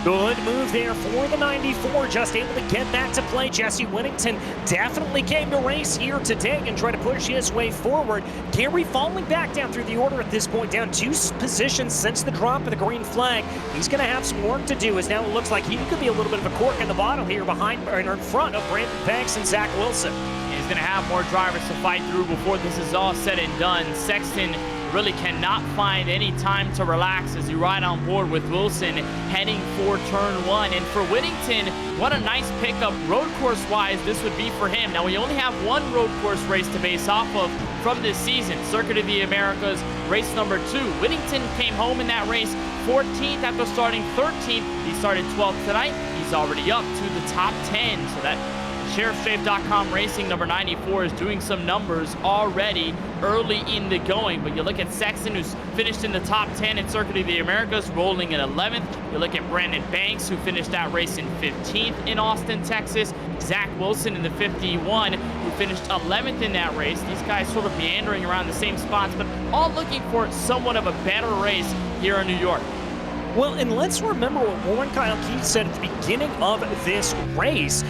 Good move there for the 94, just able to get that to play. Jesse Whittington definitely came to race here today and try to push his way forward. Gary falling back down through the order at this point, down 2 positions since the drop of the green flag. He's going to have some work to do, as now it looks like he could be a little bit of a cork in the bottle here behind or in front of Brandon Banks and Zach Wilson. He's going to have more drivers to fight through before this is all said and done. Sexton really cannot find any time to relax as you ride on board with Wilson heading for turn 1. And for Whittington, what a nice pickup road course wise this would be for him. Now we only have one road course race to base off of from this season, Circuit of the Americas race number 2. Whittington came home in that race 14th after starting 13th. He started 12th tonight. He's already up to the top 10, so that SheriffStrafe.com Racing number 94 is doing some numbers already early in the going. But you look at Sexton, who's finished in the top 10 at Circuit of the Americas, rolling in 11th. You look at Brandon Banks, who finished that race in 15th in Austin, Texas. Zach Wilson in the 51, who finished 11th in that race. These guys sort of meandering around the same spots, but all looking for somewhat of a better race here in New York. Well, and let's remember what Warren Kyle Keith said at the beginning of this race,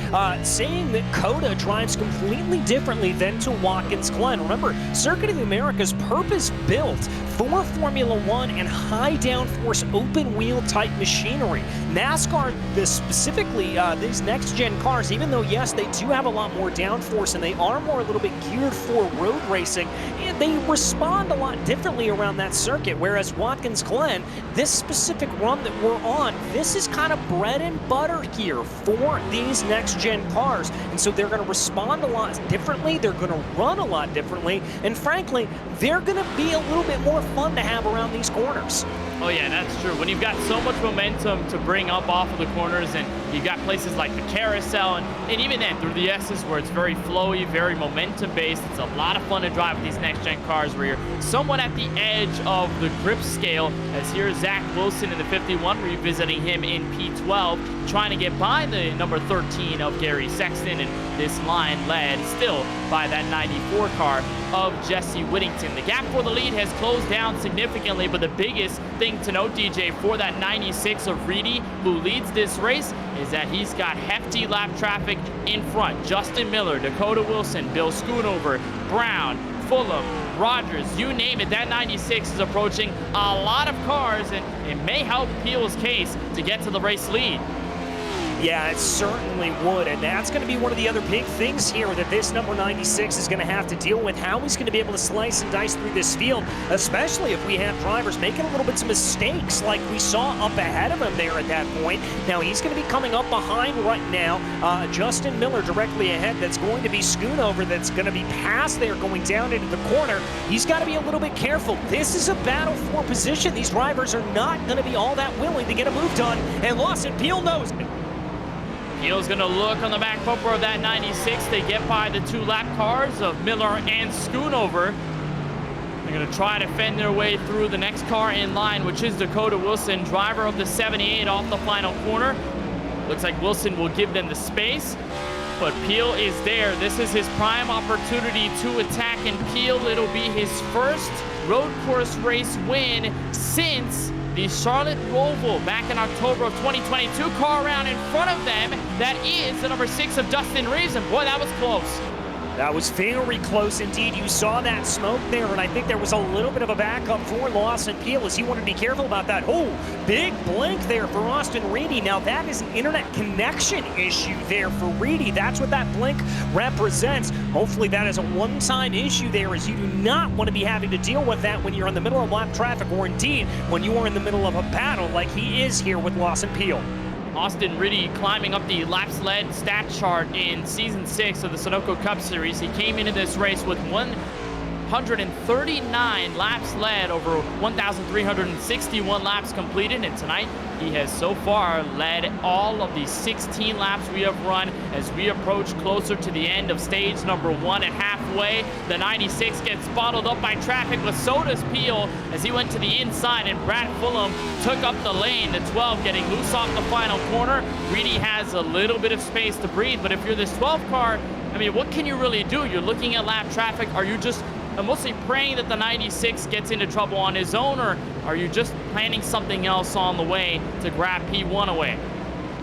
saying that COTA drives completely differently than to Watkins Glen. Remember, Circuit of the Americas purpose-built for Formula One and high downforce open wheel type machinery. NASCAR, specifically these next-gen cars, even though, yes, they do have a lot more downforce and they are more a little bit geared for road racing, and they respond a lot differently around that circuit, whereas Watkins Glen, this specific run that we're on, this is kind of bread and butter here for these next-gen cars, and so they're going to respond a lot differently, they're going to run a lot differently, and frankly, they're going to be a little bit more fun to have around these corners. Oh yeah, that's true. When you've got so much momentum to bring up off of the corners, and you've got places like the carousel, and even then through the S's where it's very flowy, very momentum based, it's a lot of fun to drive with these next gen cars where you're somewhat at the edge of the grip scale, as here's Zach Wilson in the 51, revisiting him in P12, trying to get by the number 13 of Gary Sexton, and this line led still by that 94 car of Jesse Whittington. The gap for the lead has closed down significantly, but the biggest thing to note, DJ, for that 96 of Reedy, who leads this race, is that he's got hefty lap traffic in front. Justin Miller, Dakota Wilson, Bill Schoonover, Brown, Fulham, Rogers, you name it, that 96 is approaching a lot of cars, and it may help Peel's case to get to the race lead. Yeah, it certainly would, and that's going to be one of the other big things here that this number 96 is going to have to deal with, how he's going to be able to slice and dice through this field, especially if we have drivers making a little bit of mistakes like we saw up ahead of him there at that point. Now, he's going to be coming up behind right now. Justin Miller directly ahead. That's going to be Schoonover. That's going to be past there going down into the corner. He's got to be a little bit careful. This is a battle for position. These drivers are not going to be all that willing to get a move done, and Lawson Peel knows it. Peel's going to look on the back bumper of that 96. They get by the 2 lap cars of Miller and Schoonover. They're going to try to fend their way through the next car in line, which is Dakota Wilson, driver of the 78 off the final corner. Looks like Wilson will give them the space, but Peel is there. This is his prime opportunity to attack, and Peel, it'll be his first road course race win since the Charlotte Roval back in October of 2022. Car around in front of them, that is the number 6 of Dustin Reeves, and boy, that was close. That was very close indeed. You saw that smoke there, and I think there was a little bit of a backup for Lawson Peel as he wanted to be careful about that. Oh, big blink there for Austin Reedy. Now, that is an internet connection issue there for Reedy. That's what that blink represents. Hopefully, that is a one-time issue there, as you do not want to be having to deal with that when you're in the middle of lap traffic, or indeed when you are in the middle of a battle like he is here with Lawson Peel. Austin Reedy climbing up the laps led stat chart in Season 6 of the Sunoco Cup Series. He came into this race with 1 439 laps led, over 1,361 laps completed, and tonight he has so far led all of the 16 laps we have run. As we approach closer to the end of stage number 1 at halfway, the 96 gets bottled up by traffic, but so does Peel as he went to the inside, and Brad Fulham took up the lane. The 12 getting loose off the final corner. Reedy has a little bit of space to breathe, but if you're this 12 car, I mean, what can you really do? You're looking at lap traffic. Are you just mostly praying that the 96 gets into trouble on his own, or are you just planning something else on the way to grab P1 away?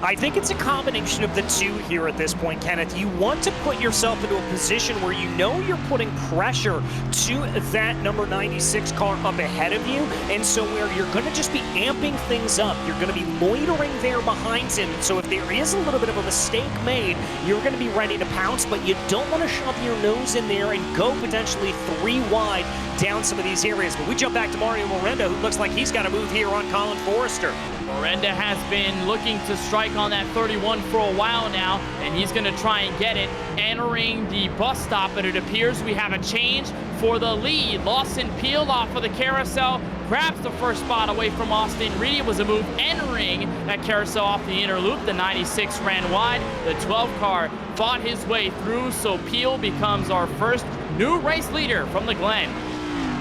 I think it's a combination of the two here at this point, Kenneth. You want to put yourself into a position where you know you're putting pressure to that number 96 car up ahead of you, and so where you're going to just be amping things up. You're going to be loitering there behind him, and so if there is a little bit of a mistake made, you're going to be ready to pounce, but you don't want to shove your nose in there and go potentially 3 wide down some of these areas. But we jump back to Mario Miranda, who looks like he's got a move here on Colin Forrester. Miranda has been looking to strike on that 31 for a while now, and he's going to try and get it. Entering the bus stop, and it appears we have a change for the lead. Lawson Peel off of the carousel, grabs the first spot away from Austin Reedy. It was a move entering that carousel off the inner loop. The 96 ran wide. The 12 car fought his way through, so Peel becomes our first new race leader from the Glen.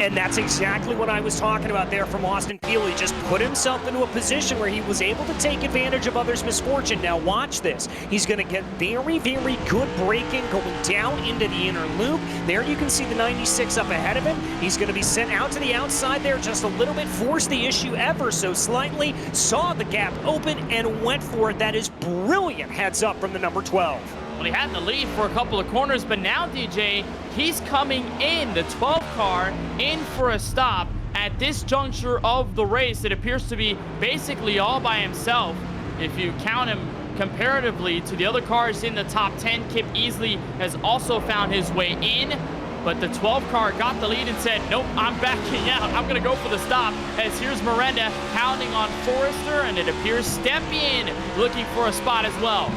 And that's exactly what I was talking about there from Austin Peel. He just put himself into a position where he was able to take advantage of others' misfortune. Now watch this. He's going to get very, very good braking going down into the inner loop. There you can see the 96 up ahead of him. He's going to be sent out to the outside there just a little bit, forced the issue ever so slightly, saw the gap open and went for it. That is brilliant heads up from the number 12. Well, he had the lead for a couple of corners, but now, DJ, he's coming in, the 12 car, in for a stop. At this juncture of the race, it appears to be basically all by himself. If you count him comparatively to the other cars in the top 10, Kip Easley has also found his way in. But the 12 car got the lead and said, nope, I'm backing out. I'm going to go for the stop. As here's Miranda pounding on Forrester, and it appears Stepien looking for a spot as well.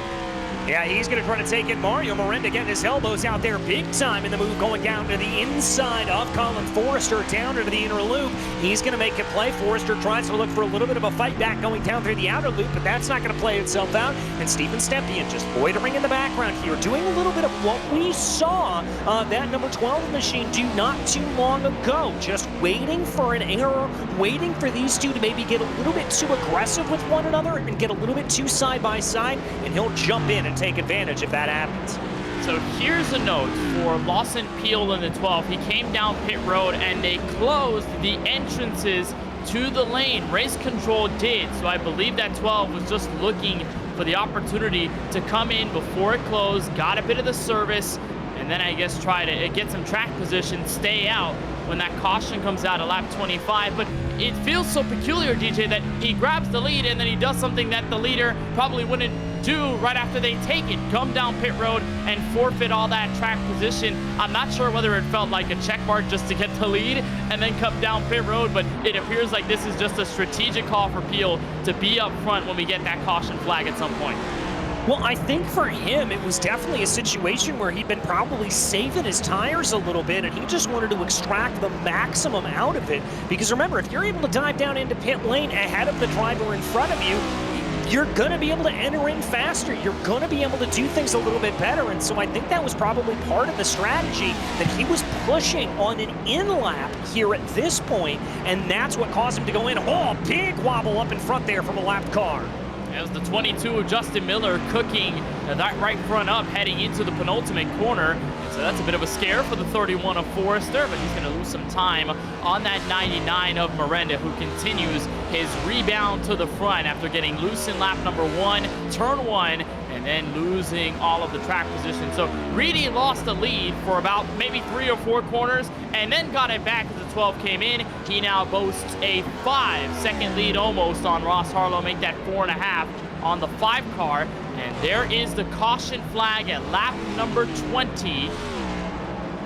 Yeah, he's going to try to take it. Mario Miranda getting his elbows out there big time in the move, going down to the inside of Colin Forrester, down into the inner loop. He's going to make a play. Forrester tries to look for a little bit of a fight back going down through the outer loop, but that's not going to play itself out. And Steven Stepien just loitering in the background here, doing a little bit of what we saw that number 12 machine do not too long ago. Just waiting for an error, waiting for these two to maybe get a little bit too aggressive with one another and get a little bit too side by side, and he'll jump in and take advantage if that happens. So here's a note for Lawson Peel in the 12. He came down pit road and they closed the entrances to the lane. Race control did, so I believe that 12 was just looking for the opportunity to come in before it closed, got a bit of the service, and then I guess try to get some track position, stay out when that caution comes out at lap 25. But it feels so peculiar, DJ, that he grabs the lead and then he does something that the leader probably wouldn't do right after they take it, come down pit road and forfeit all that track position. I'm not sure whether it felt like a check mark just to get the lead and then come down pit road, but it appears like this is just a strategic call for Peel to be up front when we get that caution flag at some point. Well, I think for him, it was definitely a situation where he'd been probably saving his tires a little bit, and he just wanted to extract the maximum out of it. Because remember, if you're able to dive down into pit lane ahead of the driver in front of you, you're going to be able to enter in faster. You're going to be able to do things a little bit better. And so I think that was probably part of the strategy, that he was pushing on an in-lap here at this point, and that's what caused him to go in. Oh, big wobble up in front there from a lapped car. As the 22 of Justin Miller cooking that right front up heading into the penultimate corner. So that's a bit of a scare for the 31 of Forrester, but he's going to lose some time on that 99 of Miranda, who continues his rebound to the front after getting loose in lap number 1, turn 1, and then losing all of the track position. So Reedy lost the lead for about maybe 3 or 4 corners and then got it back as the 12 came in. He now boasts a 5-second lead almost on Ross Harlow, make that 4.5 on the 5 car. And there is the caution flag at lap number 20.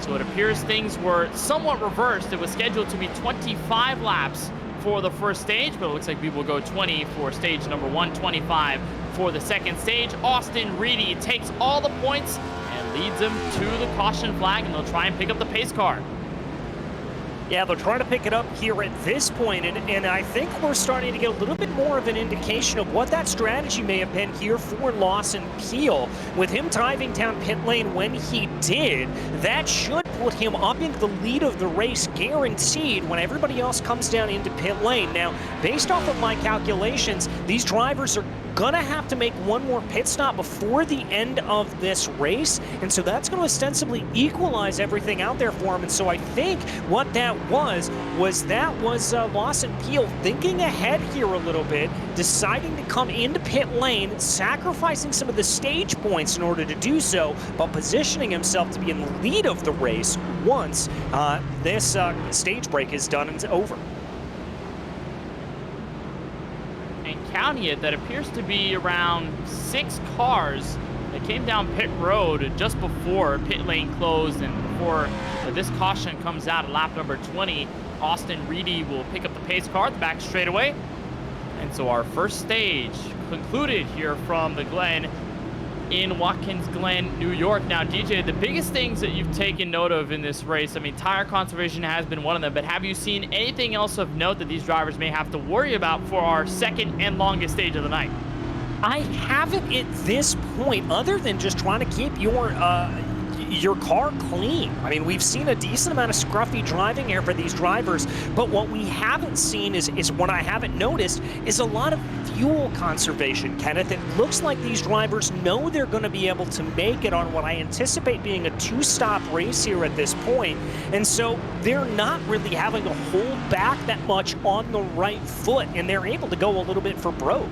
So it appears things were somewhat reversed. It was scheduled to be 25 laps for the first stage, but it looks like we will go 20 for stage number 1, 25 for the second stage. Austin Reedy takes all the points and leads them to the caution flag, and they'll try and pick up the pace car. Yeah, they're trying to pick it up here at this point, and I think we're starting to get a little bit more of an indication of what that strategy may have been here for Lawson Peel. With him diving down pit lane when he did, that should put him up into the lead of the race, guaranteed, when everybody else comes down into pit lane. Now, based off of my calculations, these drivers are gonna have to make one more pit stop before the end of this race, and so that's going to ostensibly equalize everything out there for him. And so I think what that was Lawson Peel thinking ahead here a little bit, deciding to come into pit lane, sacrificing some of the stage points in order to do so, but positioning himself to be in the lead of the race once this stage break is done and over. And counting it, that appears to be around 6 cars that came down pit road just before pit lane closed and before this caution comes out at lap number 20. Austin Reedy will pick up the pace car at the back straightaway. And so our first stage concluded here from the Glen in Watkins Glen, New York. Now, DJ, the biggest things that you've taken note of in this race, I mean, tire conservation has been one of them, but have you seen anything else of note that these drivers may have to worry about for our second and longest stage of the night? I haven't at this point, other than just trying to keep your car clean. I mean, we've seen a decent amount of scruffy driving here for these drivers, but what we haven't seen is what I haven't noticed is a lot of fuel conservation, Kenneth. It looks like these drivers know they're going to be able to make it on what I anticipate being a 2-stop race here at this point, and so they're not really having to hold back that much on the right foot, and they're able to go a little bit for broke.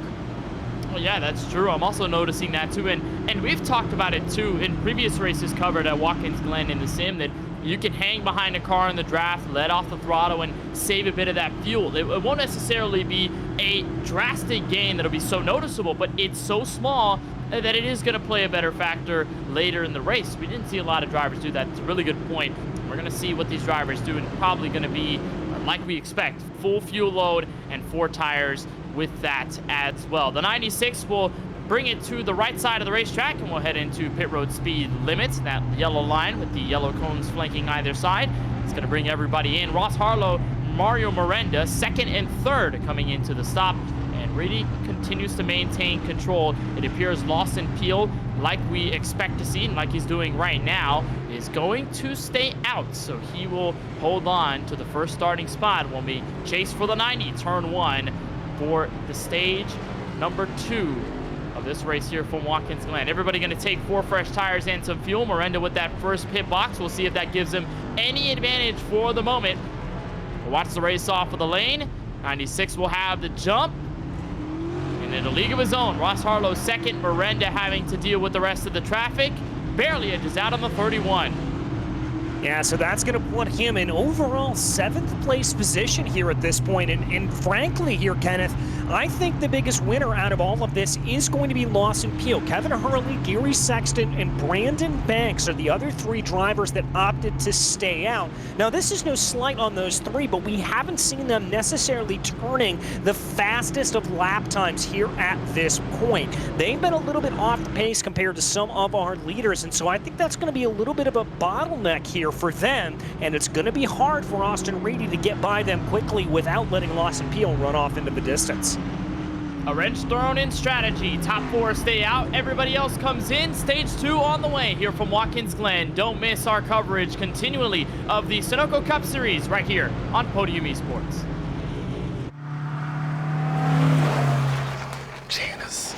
Well, yeah, that's true. I'm also noticing that too, and we've talked about it too in previous races covered at Watkins Glen in the sim, that you can hang behind a car in the draft, let off the throttle, and save a bit of that fuel. It won't necessarily be a drastic gain that'll be so noticeable, but it's so small that it is going to play a better factor later in the race. We didn't see a lot of drivers do that. It's a really good point. We're going to see what these drivers do, and probably going to be, like we expect, full fuel load and 4 tires with that as well. The 96 will bring it to the right side of the racetrack, and we'll head into pit road speed limits, that yellow line with the yellow cones flanking either side. It's going to bring everybody in. Ross Harlow, Mario Miranda, second and third coming into the stop, and Reedy continues to maintain control. It appears Lawson Peel, like we expect to see and like he's doing right now, is going to stay out, so he will hold on to the first starting spot when we chase for the 90, turn 1, for the stage number 2 of this race here from Watkins Glen. Everybody going to take 4 fresh tires and some fuel. Miranda with that first pit box. We'll see if that gives him any advantage for the moment. We'll watch the race off of the lane. 96 will have the jump. And in a league of his own, Ross Harlow second, Miranda having to deal with the rest of the traffic. Barely edges out on the 31. Yeah, so that's going to put him in overall 7th place position here at this point. And frankly here, Kenneth, I think the biggest winner out of all of this is going to be Lawson Peel. Kevin Hurley, Gary Sexton, and Brandon Banks are the other 3 drivers that opted to stay out. Now, this is no slight on those 3, but we haven't seen them necessarily turning the fastest of lap times here at this point. They've been a little bit off the pace compared to some of our leaders, and so I think that's going to be a little bit of a bottleneck here for them, and it's going to be hard for Austin Reedy to get by them quickly without letting Lawson Peel run off into the distance. A wrench thrown in strategy. Top 4 stay out. Everybody else comes in. Stage 2 on the way here from Watkins Glen. Don't miss our coverage continually of the Sunoco Cup Series right here on Podium Esports. Janice.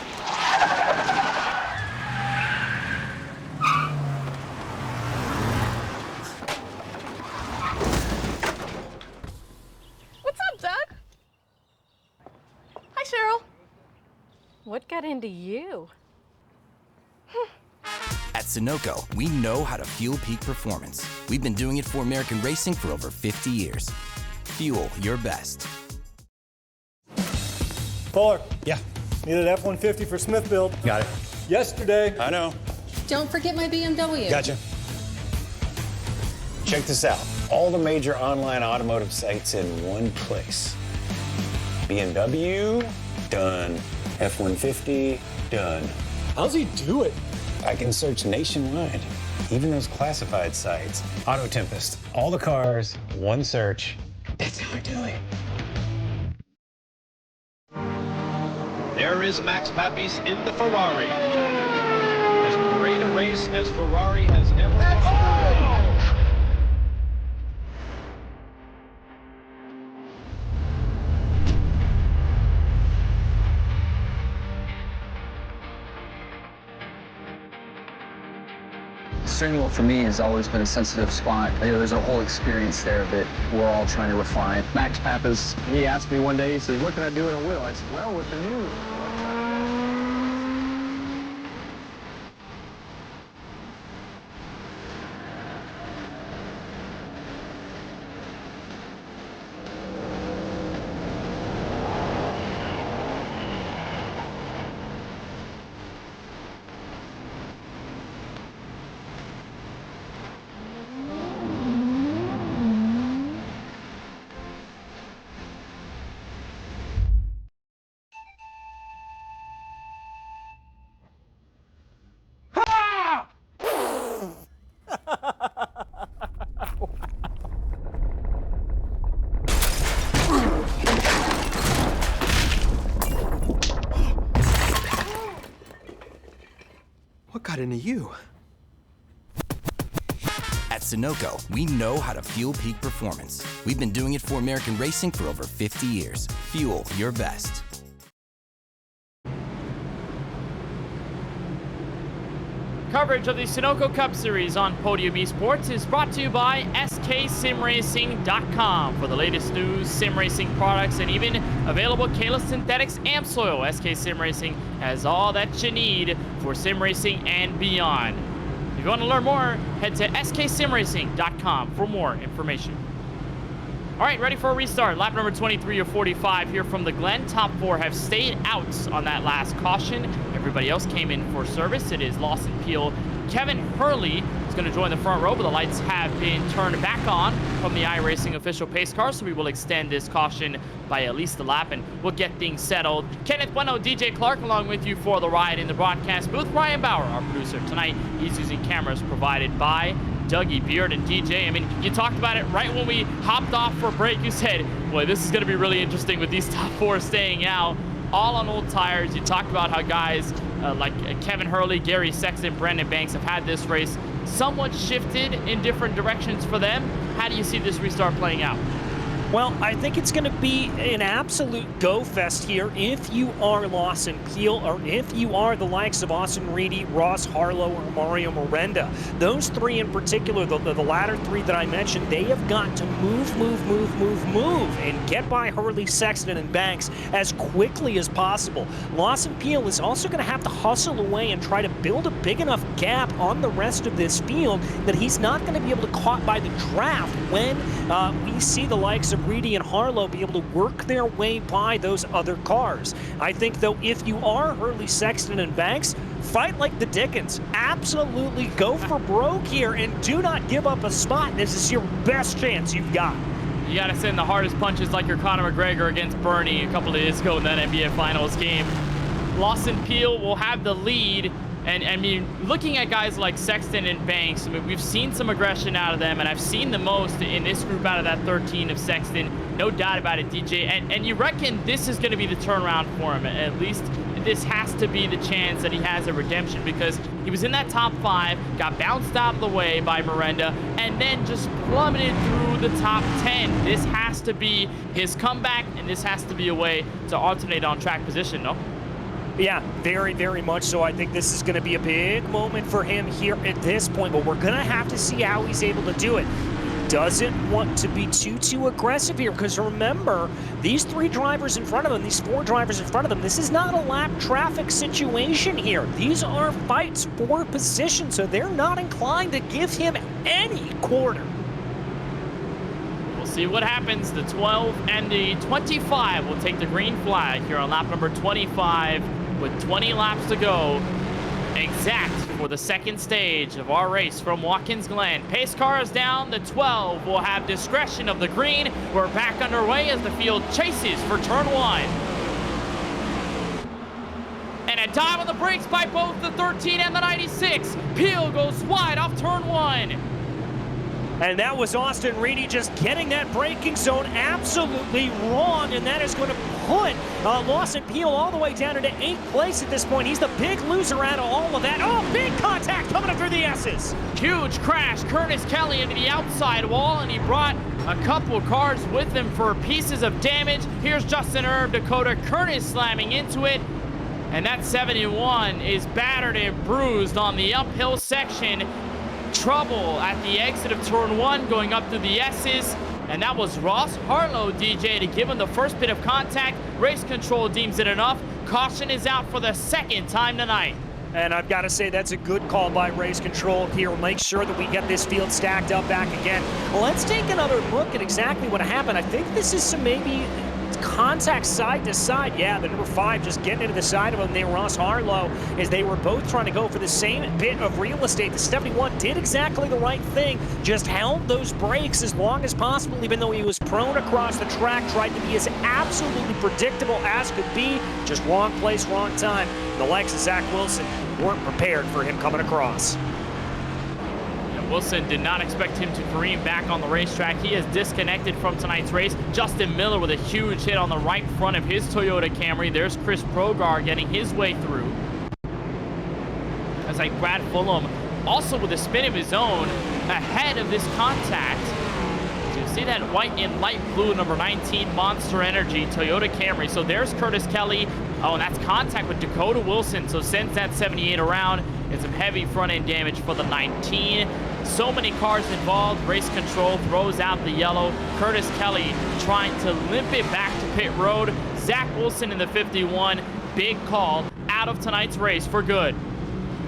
What's up, Doug? Hi, Cheryl. What got into you? At Sunoco, we know how to fuel peak performance. We've been doing it for American racing for over 50 years. Fuel your best. Fuller. Yeah. Needed F-150 for Smith build. Got it. Yesterday. I know. Don't forget my BMW. Gotcha. Check this out. All the major online automotive sites in one place. BMW, done. F-150, done. How's he do it? I can search nationwide. even those classified sites. Auto Tempest, all the cars, one search. It's how I do it. There is Max Papis in the Ferrari. As great a race as Ferrari has ever won. Steering wheel for me has always been a sensitive spot. You know, there's a whole experience there that we're all trying to refine. Max Pappas, he asked me one day, he said, what can I do in a wheel? I said, well, with the new. What got into you? At Sunoco, we know how to fuel peak performance. We've been doing it for American racing for over 50 years. Fuel your best. Coverage of the Sunoco Cup Series on Podium Esports is brought to you by SKSimRacing.com for the latest news, sim racing products, and even available Kayla Synthetics Amsoil. SK Sim Racing has all that you need for sim racing and beyond. If you want to learn more, head to SKSimRacing.com for more information. All right, ready for a restart. Lap number 23 of 45 here from the Glen. Top 4 have stayed out on that last caution. Everybody else came in for service. It is Lawson Peel. Kevin Hurley is going to join the front row, but the lights have been turned back on from the iRacing official pace car, so we will extend this caution by at least a lap, and we'll get things settled. Kenneth Bueno, DJ Clark, along with you for the ride in the broadcast booth. Ryan Bauer, our producer tonight, he's using cameras provided by Dougie Beard and DJ. I mean, you talked about it right when we hopped off for break. You said, boy, this is going to be really interesting with these top 4 staying out, all on old tires. You talked about how guys like Kevin Hurley, Gary Sexton, Brandon Banks have had this race somewhat shifted in different directions for them. How do you see this restart playing out? Well, I think it's going to be an absolute go fest here if you are Lawson Peel or if you are the likes of Austin Reedy, Ross Harlow, or Mario Miranda. Those three in particular, the latter three that I mentioned, they have got to move, and get by Hurley, Sexton, and Banks as quickly as possible. Lawson Peel is also going to have to hustle away and try to build a big enough gap on the rest of this field that he's not going to be able to caught by the draft when we see the likes of Reedy and Harlow be able to work their way by those other cars. I think, though, if you are Hurley, Sexton, and Banks, fight like the Dickens. Absolutely go for broke here and do not give up a spot. This is your best chance you've got. You got to send the hardest punches like your Conor McGregor against Bernie a couple of days ago in that NBA Finals game. Lawson Peel will have the lead. And I mean, looking at guys like Sexton and Banks, I mean, we've seen some aggression out of them, and I've seen the most in this group out of that 13 of Sexton. No doubt about it, DJ. And you reckon this is going to be the turnaround for him? At least this has to be the chance that he has a redemption, because he was in that top 5, got bounced out of the way by Miranda, and then just plummeted through the top 10. This has to be his comeback, and this has to be a way to alternate on track position, no? Yeah, very, very much so. I think this is going to be a big moment for him here at this point, but we're going to have to see how he's able to do it. He doesn't want to be too aggressive here, because remember, these 3 drivers in front of him, these 4 drivers in front of him, this is not a lap traffic situation here. These are fights for position, so they're not inclined to give him any quarter. We'll see what happens. The 12 and the 25 will take the green flag here on lap number 25. With 20 laps to go, exact for the second stage of our race from Watkins Glen. Pace cars down, the 12 will have discretion of the green. We're back underway as the field chases for turn 1. And at Dive on the brakes by both the 13 and the 96. Peel goes wide off turn 1. And that was Austin Reedy just getting that braking zone absolutely wrong, and that is going to put Lawson Peel all the way down into 8th place at this point. He's the big loser out of all of that. Oh, big contact coming up through the S's. Huge crash. Curtis Kelly into the outside wall, and he brought a couple cars with him for pieces of damage. Here's Justin Erb, Dakota Curtis slamming into it. And that 71 is battered and bruised on the uphill section. Trouble at the exit of turn 1 going up through the S's. And that was Ross Harlow, DJ, to give him the first bit of contact. Race control deems it enough. Caution is out for the second time tonight. And I've got to say, that's a good call by race control here. We'll make sure that we get this field stacked up back again. Well, let's take another look at exactly what happened. I think this is some maybe contact side to side. Yeah, the number 5 just getting into the side of him there, Ross Harlow, as they were both trying to go for the same bit of real estate. The 71 did exactly the right thing, just held those brakes as long as possible, even though he was prone across the track, tried to be as absolutely predictable as could be. Just wrong place, wrong time. The likes of Zach Wilson weren't prepared for him coming across. Wilson did not expect him to careen back on the racetrack. He is disconnected from tonight's race. Justin Miller with a huge hit on the right front of his Toyota Camry. There's Chris Progar getting his way through. That's like Brad Fulham also with a spin of his own ahead of this contact. So you see that white and light blue number 19 Monster Energy Toyota Camry. So there's Curtis Kelly. Oh, and that's contact with Dakota Wilson. So sends that 78 around. And some heavy front end damage for the 19. So many cars involved. Race control throws out the yellow. Curtis Kelly trying to limp it back to pit road. Zach Wilson in the 51. Big call out of tonight's race for good.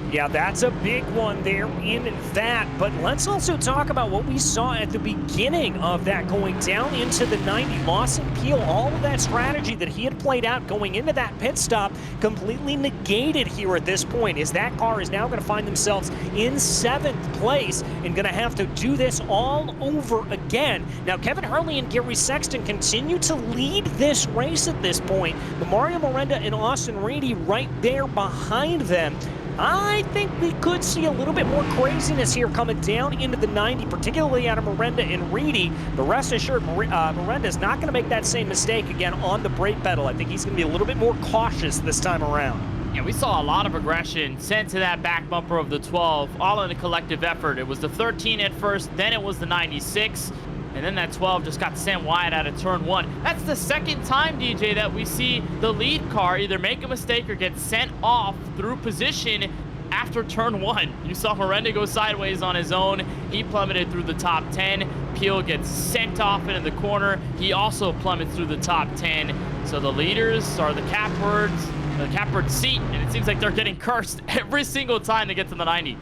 Yeah, that's a big one there in that. But let's also talk about what we saw at the beginning of that going down into the 90. Lawson Peel, all of that strategy that he had played out going into that pit stop completely negated here at this point, as that car is now going to find themselves in 7th place and going to have to do this all over again. Now, Kevin Hurley and Gary Sexton continue to lead this race at this point. But Mario Miranda and Austin Reedy right there behind them. I think we could see a little bit more craziness here coming down into the 90, particularly out of Miranda and Reedy. But rest assured, Miranda is not going to make that same mistake again on the brake pedal. I think he's going to be a little bit more cautious this time around. Yeah, we saw a lot of aggression sent to that back bumper of the 12, all in a collective effort. It was the 13 at first, then it was the 96. And then that 12 just got sent wide out of turn 1. That's the second time, DJ, that we see the lead car either make a mistake or get sent off through position after turn 1. You saw Miranda go sideways on his own. He plummeted through the top 10. Peel gets sent off into the corner. He also plummets through the top 10. So the leaders are the catbird seat, and it seems like they're getting cursed every single time they get to the 90.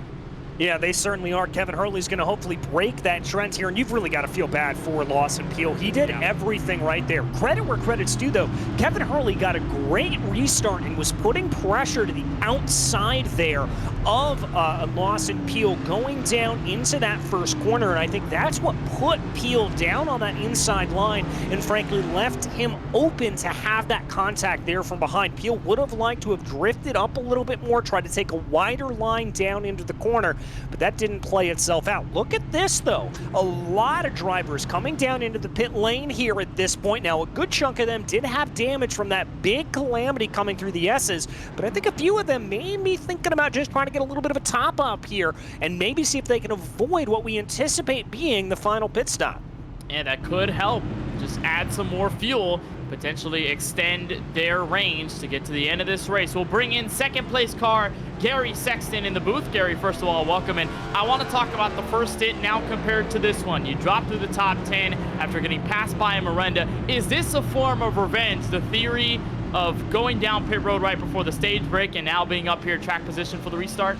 Yeah, they certainly are. Kevin Hurley's going to hopefully break that trend here, and you've really got to feel bad for Lawson Peel. He did everything right there. Credit where credit's due, though. Kevin Hurley got a great restart and was putting pressure to the outside there of Lawson Peel going down into that first corner, and I think that's what put Peel down on that inside line and frankly left him open to have that contact there from behind. Peel would have liked to have drifted up a little bit more, tried to take a wider line down into the corner, but that didn't play itself out. Look at this, though. A lot of drivers coming down into the pit lane here at this point. Now, a good chunk of them did have damage from that big calamity coming through the S's, but I think a few of them may be thinking about just trying to get a little bit of a top up here and maybe see if they can avoid what we anticipate being the final pit stop. And that could help. Just add some more fuel, potentially extend their range to get to the end of this race. We'll bring in second place car, Gary Sexton in the booth. Gary, first of all, welcome in. I want to talk about the first hit now compared to this one. You dropped through the top 10 after getting passed by a Miranda. Is this a form of revenge, the theory of going down pit road right before the stage break and now being up here track position for the restart?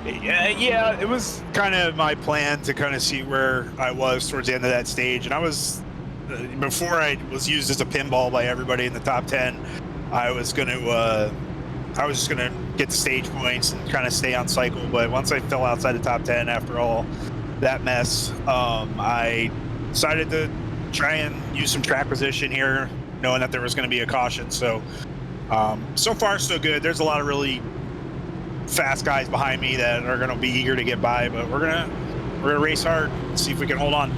Yeah, it was kind of my plan to kind of see where I was towards the end of that stage. And I was, before I was used as a pinball by everybody in the top 10, I was just going to get the stage points and kind of stay on cycle. But once I fell outside the top 10 after all that mess, I decided to try and use some track position here, knowing that there was going to be a caution. So So far, so good. There's a lot of really fast guys behind me that are going to be eager to get by, but we're gonna race hard, see if we can hold on.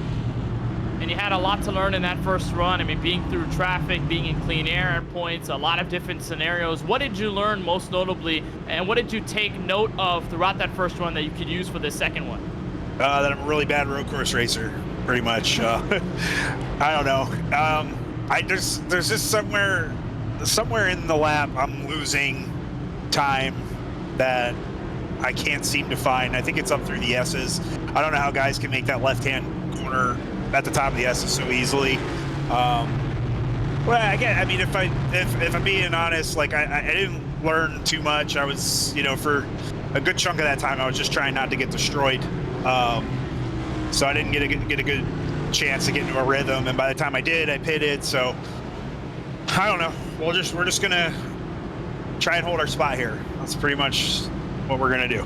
And you had a lot to learn in that first run. I mean, being through traffic, being in clean air at points, a lot of different scenarios. What did you learn most notably, and what did you take note of throughout that first run that you could use for the second one? That I'm a really bad road course racer, pretty much. I don't know. There's just somewhere in the lap I'm losing time that I can't seem to find. I think it's up through the S's. I don't know how guys can make that left-hand corner at the top of the S's so easily. Well, again, I mean, if I'm being honest, like I didn't learn too much. I was, for a good chunk of that time, I was just trying not to get destroyed. So I didn't get a good chance to get into a rhythm. And by the time I did, I pitted. So I don't know. We're just gonna try and hold our spot here. That's pretty much what we're gonna do.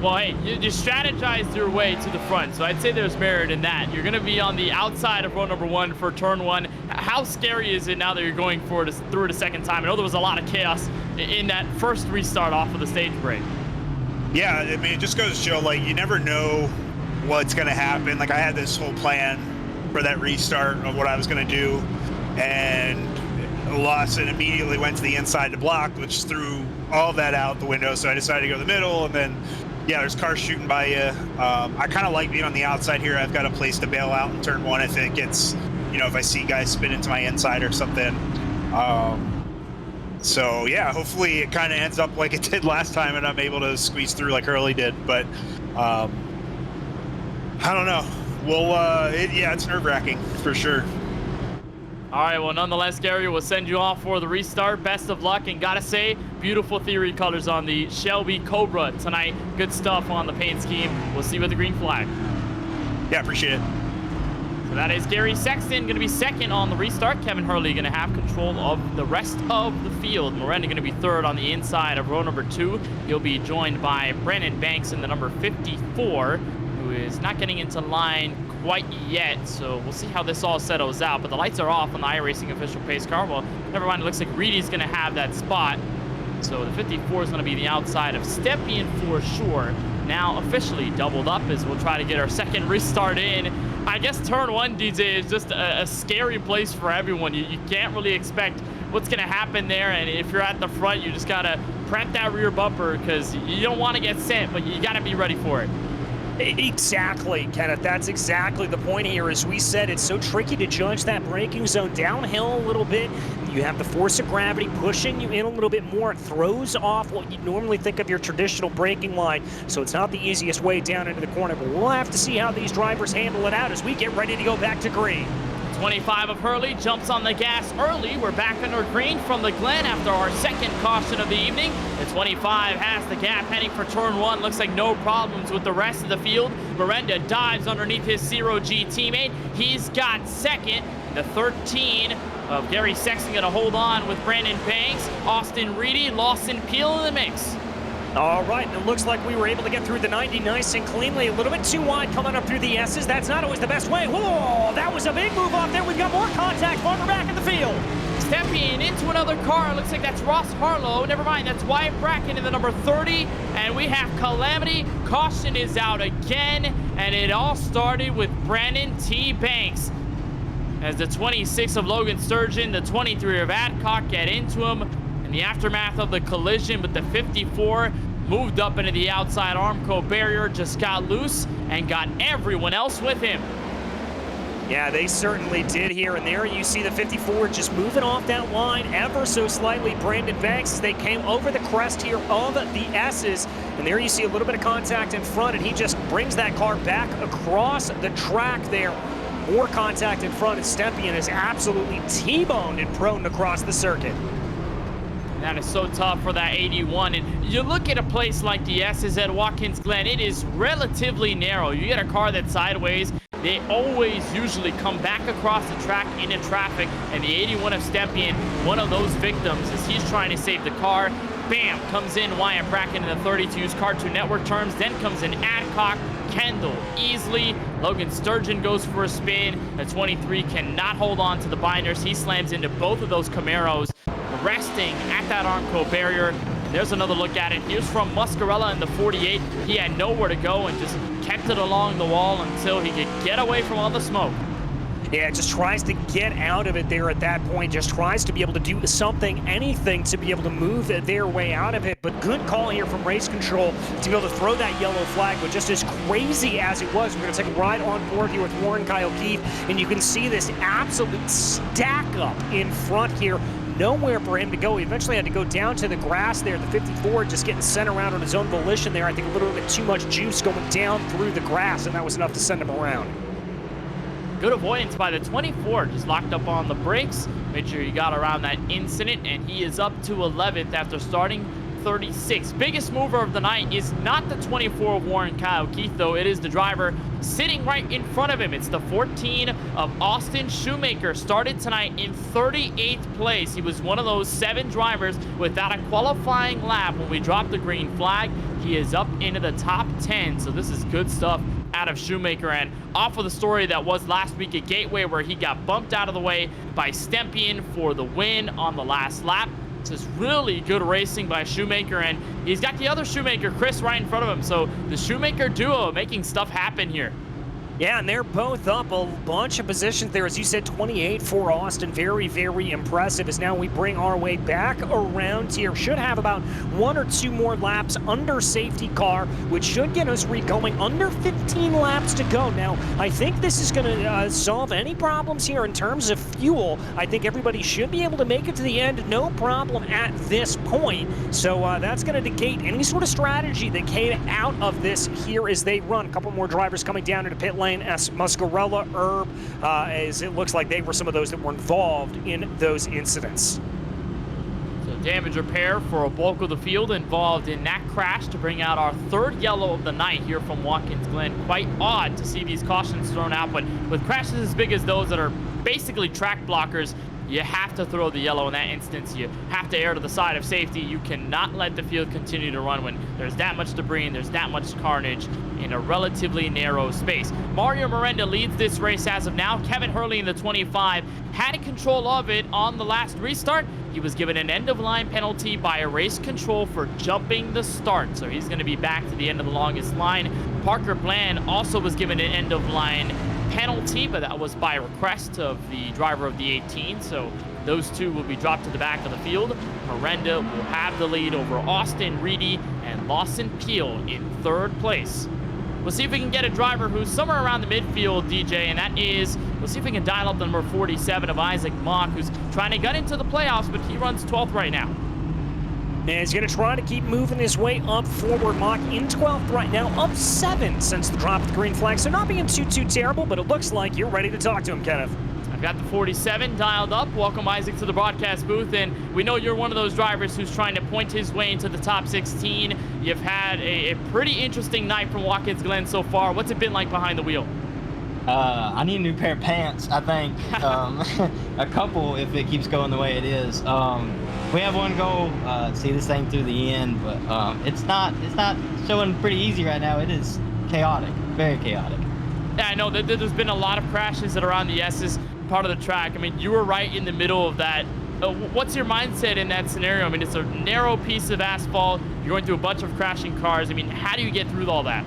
Well, hey, you strategized your way to the front, so I'd say there's merit in that. You're going to be on the outside of row number 1 for turn 1. How scary is it now that you're going through it a second time? I know there was a lot of chaos in that first restart off of the stage break. Yeah, I mean, it just goes to show, like, you never know what's going to happen. Like, I had this whole plan for that restart of what I was going to do, and Lawson immediately went to the inside to block, which threw all of that out the window, so I decided to go to the middle, and then yeah, there's cars shooting by you. I kind of like being on the outside here. I've got a place to bail out in turn 1 if it gets, if I see guys spin into my inside or something. So yeah, hopefully it kind of ends up like it did last time and I'm able to squeeze through like Hurley did. But I don't know. It's nerve-wracking for sure. All right, well, nonetheless, Gary, we'll send you off for the restart. Best of luck, and gotta say, beautiful theory colors on the Shelby Cobra tonight. Good stuff on the paint scheme. We'll see you with the green flag. Yeah, appreciate it. So that is Gary Sexton going to be second on the restart. Kevin Hurley going to have control of the rest of the field. Miranda going to be third on the inside of row number 2. He'll be joined by Brandon Banks in the number 54, who is not getting into line quite yet, so we'll see how this all settles out. But the lights are off on the iRacing official pace car. Well, never mind, it looks like Reedy's going to have that spot. So the 54 is going to be the outside of Stepien for sure. Now officially doubled up as we'll try to get our second restart in. I guess turn 1, DJ, is just a scary place for everyone. You can't really expect what's going to happen there, and if you're at the front, you just got to prep that rear bumper because you don't want to get sent, but you got to be ready for it. Exactly, Kenneth. That's exactly the point here. As we said, it's so tricky to judge that braking zone downhill a little bit. You have the force of gravity pushing you in a little bit more. It throws off what you normally think of your traditional braking line, so it's not the easiest way down into the corner. But we'll have to see how these drivers handle it out as we get ready to go back to green. 25 of Hurley jumps on the gas early. We're back under green from the Glen after our second caution of the evening. The 25 has the gap heading for turn 1. Looks like no problems with the rest of the field. Miranda dives underneath his 0G teammate. He's got second. The 13 of Gary Sexton going to hold on with Brandon Banks. Austin Reedy, Lawson Peel in the mix. All right, and it looks like we were able to get through the 90 nice and cleanly. A little bit too wide coming up through the S's. That's not always the best way. Whoa, that was a big move off there. We've got more contact farther back in the field. Stepping into another car. Looks like that's Ross Harlow. Never mind, that's Wyatt Bracken in the number 30. And we have Calamity. Caution is out again. And it all started with Brandon T. Banks. As the 26 of Logan Sturgeon, the 23 of Adcock get into him. In the aftermath of the collision, but the 54 moved up into the outside Armco barrier, just got loose and got everyone else with him. Yeah, they certainly did here, and there you see the 54 just moving off that line ever so slightly. Brandon Banks, as they came over the crest here of the S's, and there you see a little bit of contact in front, and he just brings that car back across the track there. More contact in front, and Stepien is absolutely T-boned and prone across the circuit. That is so tough for that 81. And you look at a place like the S's at Watkins Glen, it is relatively narrow. You get a car that's sideways, they always usually come back across the track into traffic. And the 81 of Stepien, one of those victims, as he's trying to save the car. Bam, comes in Wyatt Bracken in the 32's Cartoon Network terms. Then comes in Adcock, Kendall, easily. Logan Sturgeon goes for a spin. The 23 cannot hold on to the binders. He slams into both of those Camaros. resting at that Armco barrier. There's another look at it. Here's from Muscarella in the 48. He had nowhere to go and just kept it along the wall until he could get away from all the smoke. Yeah, just tries to get out of it there at that point, just tries to be able to do something, anything to be able to move their way out of it. But good call here from race control to be able to throw that yellow flag. But just as crazy as it was, we're going to take a ride on board here with Warren Kyle Keith, and you can see this absolute stack up in front here. Nowhere for him to go. He eventually had to go down to the grass there, the 54, just getting sent around on his own volition there. I think a little bit too much juice going down through the grass, and that was enough to send him around. Good avoidance by the 24, just locked up on the brakes. Made sure he got around that incident, and he is up to 11th after starting 36. Biggest mover of the night is not the 24 of Warren Kyle Keith, though. It is the driver sitting right in front of him. It's the 14 of Austin Shoemaker. Started tonight in 38th place. He was one of those 7 drivers without a qualifying lap when we dropped the green flag. He is up into the top 10, so this is good stuff out of Shoemaker, and off of the story that was last week at Gateway where he got bumped out of the way by Stempian for the win on the last lap. This is really good racing by Shoemaker, and he's got the other Shoemaker, Chris, right in front of him. So the Shoemaker duo making stuff happen here. Yeah, and they're both up a bunch of positions there. As you said, 28 for Austin. Very, very impressive as now we bring our way back around here. Should have about 1 or 2 more laps under safety car, which should get us going. Under 15 laps to go. Now, I think this is going to solve any problems here in terms of fuel. I think everybody should be able to make it to the end, no problem at this point. So that's going to negate any sort of strategy that came out of this here as they run. A couple more drivers coming down into pit lane as Muscarella, Herb, as it looks like they were some of those that were involved in those incidents. So damage repair for a bulk of the field involved in that crash to bring out our 3rd yellow of the night here from Watkins Glen. Quite odd to see these cautions thrown out, but with crashes as big as those that are basically track blockers, you have to throw the yellow in that instance. You have to err to the side of safety. You cannot let the field continue to run when there's that much debris and there's that much carnage in a relatively narrow space. Mario Miranda leads this race as of now. Kevin Hurley in the 25 had control of it on the last restart. He was given an end-of-line penalty by a race control for jumping the start, so he's going to be back to the end of the longest line. Parker Bland also was given an end-of-line penalty, but that was by request of the driver of the 18, so those two will be dropped to the back of the field. Miranda will have the lead over Austin Reedy and Lawson Peel in 3rd place. We'll see if we can get a driver who's somewhere around the midfield, DJ, and that is, we'll see if we can dial up the number 47 of Isaac Mock, who's trying to get into the playoffs, but he runs 12th right now. And he's going to try to keep moving his way up forward. Mock in 12th right now, up 7 since the drop of the green flag. So not being too terrible, but it looks like you're ready to talk to him, Kenneth. I've got the 47 dialed up. Welcome, Isaac, to the broadcast booth. And we know you're one of those drivers who's trying to point his way into the top 16. You've had a pretty interesting night from Watkins Glen so far. What's it been like behind the wheel? I need a new pair of pants, I think. A couple if it keeps going the way it is. We have one goal, see this thing through the end, but it's not showing pretty easy right now. It is chaotic, very chaotic. Yeah, I know that there's been a lot of crashes that are on the S's part of the track. I mean, you were right in the middle of that. What's your mindset in that scenario? I mean, it's a narrow piece of asphalt. You're going through a bunch of crashing cars. I mean, how do you get through all that?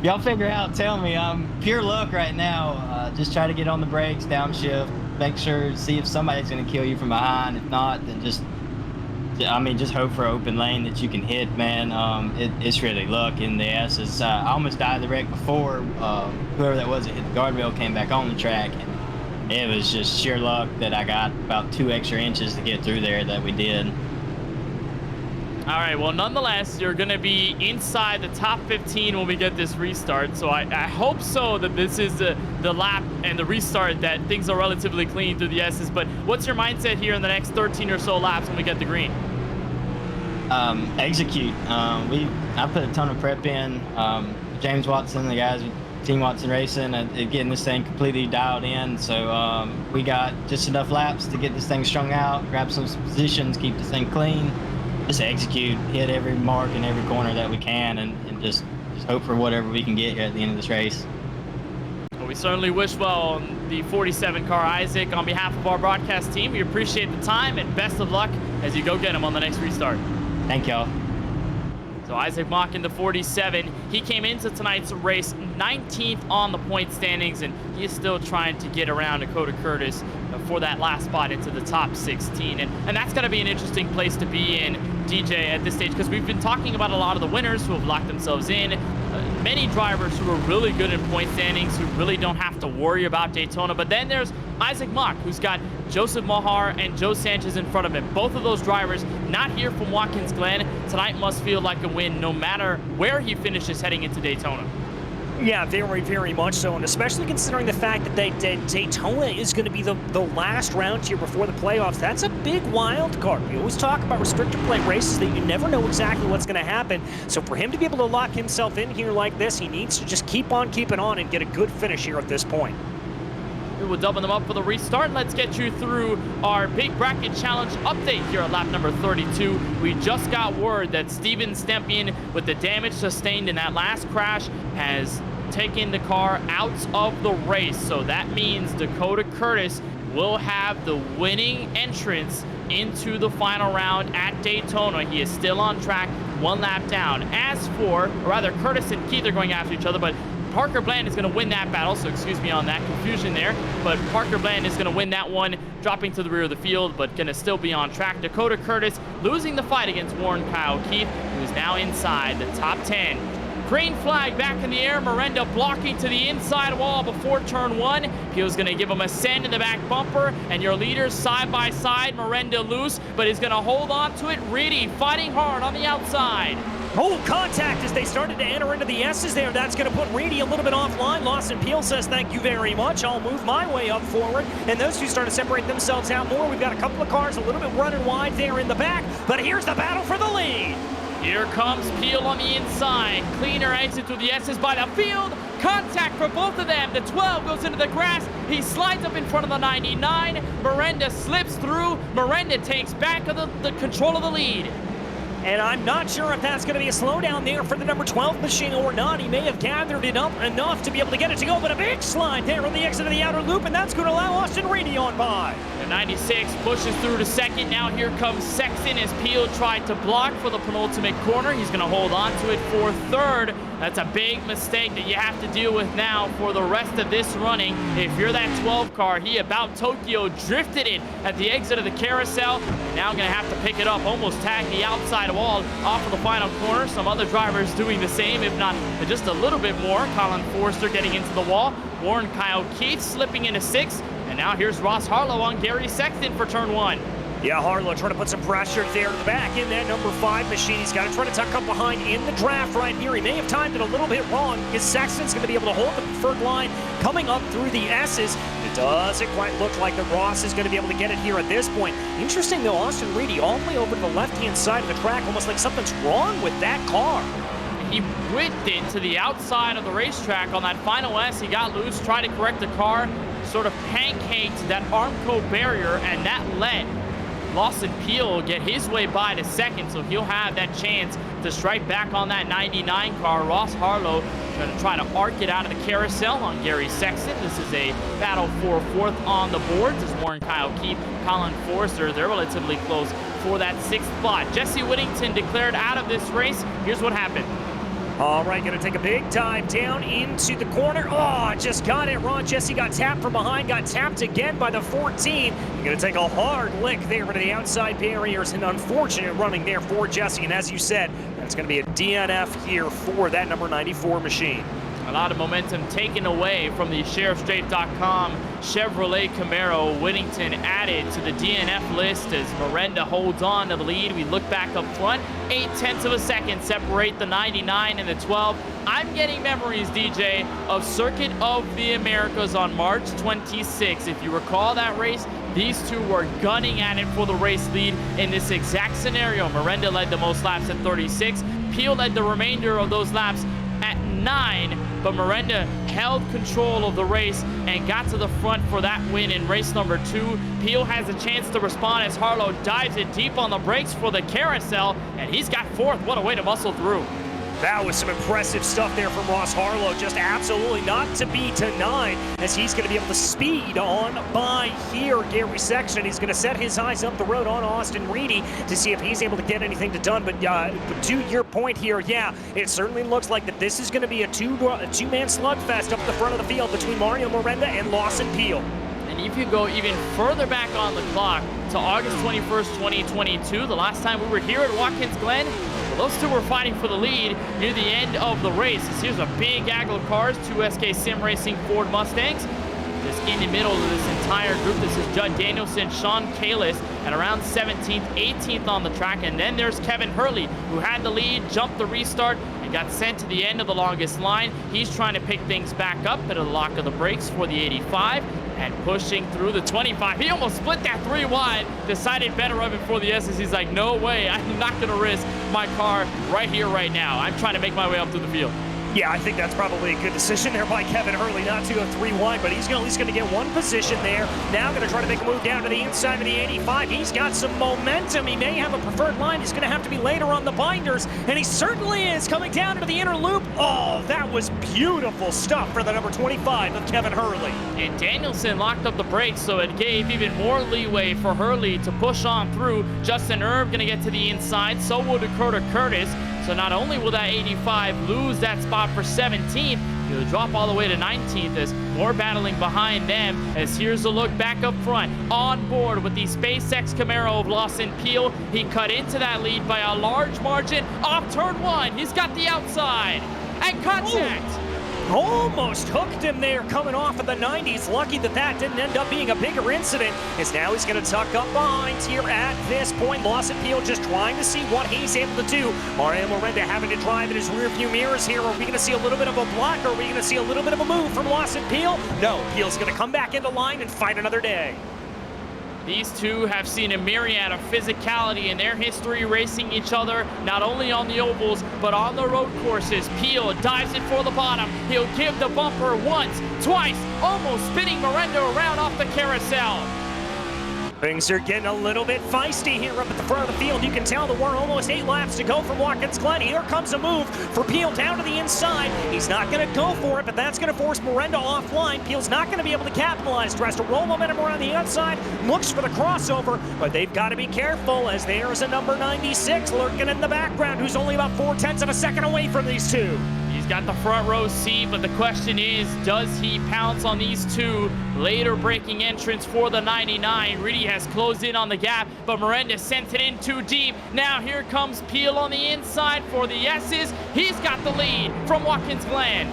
Y'all figure out, tell me. Pure luck right now. Just try to get on the brakes, downshift, make sure, see if somebody's going to kill you from behind. If not, then just hope for open lane that you can hit, man. It's really luck in the S's. I almost died of the wreck before. Whoever that was that hit the guardrail came back on the track. And it was just sheer luck that I got about 2 extra inches to get through there that we did. All right, well, nonetheless, you're going to be inside the top 15 when we get this restart. So I hope so that this is the lap and the restart, that things are relatively clean through the S's. But what's your mindset here in the next 13 or so laps when we get the green? Execute. I put a ton of prep in. James Watson, the guys with Team Watson Racing, getting this thing completely dialed in. So we got just enough laps to get this thing strung out, grab some positions, keep this thing clean. Just execute, hit every mark in every corner that we can, and just hope for whatever we can get here at the end of this race. We certainly wish well on the 47 car, Isaac. On behalf of our broadcast team, we appreciate the time and best of luck as you go get him on the next restart. Thank y'all. So Isaac Mock in the 47. He came into tonight's race 19th on the point standings, and he is still trying to get around Dakota Curtis for that last spot into the top 16. And that's going to be an interesting place to be in, DJ, at this stage, because we've been talking about a lot of the winners who have locked themselves in. Many drivers who are really good in point standings, who really don't have to worry about Daytona. But then there's Isaac Mock, who's got Joseph Mahar and Joe Sanchez in front of him. Both of those drivers not here from Watkins Glen. Tonight must feel like a win no matter where he finishes heading into Daytona. Yeah, very, very much so, and especially considering the fact that Daytona is going to be the last round here before the playoffs. That's a big wild card. We always talk about restrictor plate races that you never know exactly what's going to happen. So for him to be able to lock himself in here like this, he needs to just keep on keeping on and get a good finish here at this point. We will double them up for the restart. Let's get you through our big bracket challenge update here at lap number 32. We just got word that Steven Stempian, with the damage sustained in that last crash, has taken the car out of the race. So that means Dakota Curtis will have the winning entrance into the final round at Daytona. He is still on track, one lap down. As for, or rather, Curtis and Keith are going after each other, but Parker Bland is going to win that battle, so excuse me on that confusion there. But Parker Bland is going to win that one, dropping to the rear of the field, but going to still be on track. Dakota Curtis losing the fight against Warren Kyle Keith, who is now inside the top 10. Green flag back in the air. Miranda blocking to the inside wall before turn 1. Peel's going to give him a send in the back bumper, and your leaders side by side. Miranda loose, but he's going to hold on to it. Reedy fighting hard on the outside. Oh, contact as they started to enter into the S's there. That's going to put Reedy a little bit offline. Lawson Peel says, thank you very much. I'll move my way up forward. And those two start to separate themselves out more. We've got a couple of cars a little bit running wide there in the back. But here's the battle for the lead. Here comes Peel on the inside. Cleaner exit through the S's by the field. Contact for both of them. The 12 goes into the grass. He slides up in front of the 99. Miranda slips through. Miranda takes back the control of the lead. And I'm not sure if that's going to be a slowdown there for the number 12 machine or not. He may have gathered it up enough to be able to get it to go, but a big slide there on the exit of the outer loop, and that's going to allow Austin Reedy on by. The 96 pushes through to second. Now here comes Sexton as Peel tried to block for the penultimate corner. He's going to hold on to it for third. That's a big mistake that you have to deal with now for the rest of this running. If you're that 12 car, he about Tokyo drifted it at the exit of the carousel. Now going to have to pick it up, almost tag the outside wall off of the final corner. Some other drivers doing the same, if not just a little bit more. Colin Forrester getting into the wall. Warren Kyle Keith slipping into 6th. And now here's Ross Harlow on Gary Sexton for turn 1. Yeah, Harlow trying to put some pressure there back in that number 5 machine. He's got to try to tuck up behind in the draft right here. He may have timed it a little bit wrong because Sexton's going to be able to hold the preferred line coming up through the S's. It doesn't quite look like that Ross is going to be able to get it here at this point. Interesting, though, Austin Reedy all the way over to the left-hand side of the track, almost like something's wrong with that car. He whipped it to the outside of the racetrack on that final S. He got loose, tried to correct the car, sort of pancaked that Armco barrier, and that let Lawson Peel get his way by to second, so he'll have that chance to strike back on that 99 car. Ross Harlow going to try to arc it out of the carousel on Gary Sexton. This is a battle for 4th on the boards as Warren Kyle Keith, Colin Forrester, they're relatively close for that 6th spot. Jesse Whittington declared out of this race. Here's what happened. All right, going to take a big dive down into the corner. Oh, just got it wrong. Jesse got tapped from behind, got tapped again by the 14. You're going to take a hard lick there into the outside barriers. An unfortunate running there for Jesse. And as you said, that's going to be a DNF here for that number 94 machine. A lot of momentum taken away from the SheriffStrafe.com Chevrolet Camaro. Whittington added to the DNF list as Miranda holds on to the lead. We look back up front. 0.8 of a second separate the 99 and the 12. I'm getting memories, DJ, of Circuit of the Americas on March 26. If you recall that race, these two were gunning at it for the race lead in this exact scenario. Miranda led the most laps at 36. Peel led the remainder of those laps at 9, but Miranda held control of the race and got to the front for that win in race number 2. Peel has a chance to respond as Harlow dives it deep on the brakes for the carousel, and he's got 4th. What a way to muscle through. That was some impressive stuff there from Ross Harlow, just absolutely not to be denied, as he's going to be able to speed on by here. Gary Sexton, he's going to set his eyes up the road on Austin Reedy to see if he's able to get anything done. But to your point here, yeah, it certainly looks like that this is going to be a two-man slugfest up the front of the field between Mario Miranda and Lawson Peel. And if you go even further back on the clock to August 21st, 2022, the last time we were here at Watkins Glen, those two were fighting for the lead near the end of the race. Here's a big gaggle of cars, two SK Sim Racing Ford Mustangs. Just in the middle of this entire group, this is Judd Danielson, Sean Kalis at around 17th, 18th on the track. And then there's Kevin Hurley, who had the lead, jumped the restart, and got sent to the end of the longest line. He's trying to pick things back up at a lock of the brakes for the 85. And pushing through the 25. He almost split that 3 wide, decided better of it for the S's. He's like, no way, I'm not gonna risk my car right here, right now. I'm trying to make my way up through the field. Yeah, I think that's probably a good decision there by Kevin Hurley not to go 3 wide, but he's at least going to get one position there. Now going to try to make a move down to the inside of the 85. He's got some momentum. He may have a preferred line. He's going to have to be later on the binders, and he certainly is coming down into the inner loop. Oh, that was beautiful stuff for the number 25 of Kevin Hurley. And Danielson locked up the brakes, so it gave even more leeway for Hurley to push on through. Justin Erb going to get to the inside, so will Dakota Curtis. So not only will that 85 lose that spot for 17th, he'll drop all the way to 19th as more battling behind them. As here's a look back up front, on board with the SpaceX Camaro of Lawson Peel. He cut into that lead by a large margin off turn 1. He's got the outside and contact. Ooh. Almost hooked him there coming off of the 90s. Lucky that that didn't end up being a bigger incident, as now he's going to tuck up behind here at this point. Lawson Peel just trying to see what he's able to do. Mario Miranda having to drive in his rearview mirrors here. Are we going to see a little bit of a block, or are we going to see a little bit of a move from Lawson Peel? No, Peel's going to come back into line and fight another day. These two have seen a myriad of physicality in their history racing each other, not only on the ovals, but on the road courses. Peel dives it for the bottom. He'll give the bumper once, twice, almost spinning Miranda around off the carousel. Things are getting a little bit feisty here up at the front of the field. You can tell that we're almost 8 laps to go from Watkins Glen. Here comes a move for Peel down to the inside. He's not going to go for it, but that's going to force Miranda offline. Peel's not going to be able to capitalize. Tries to roll momentum around the outside. Looks for the crossover, but they've got to be careful, as there's a number 96 lurking in the background, who's only about 0.4 of a second away from these two. He's got the front row seat, but the question is, does he pounce on these two? Later breaking entrance for the 99. Reedy has closed in on the gap, but Miranda sent it in too deep. Now here comes Peel on the inside for the S's. He's got the lead from Watkins Glen.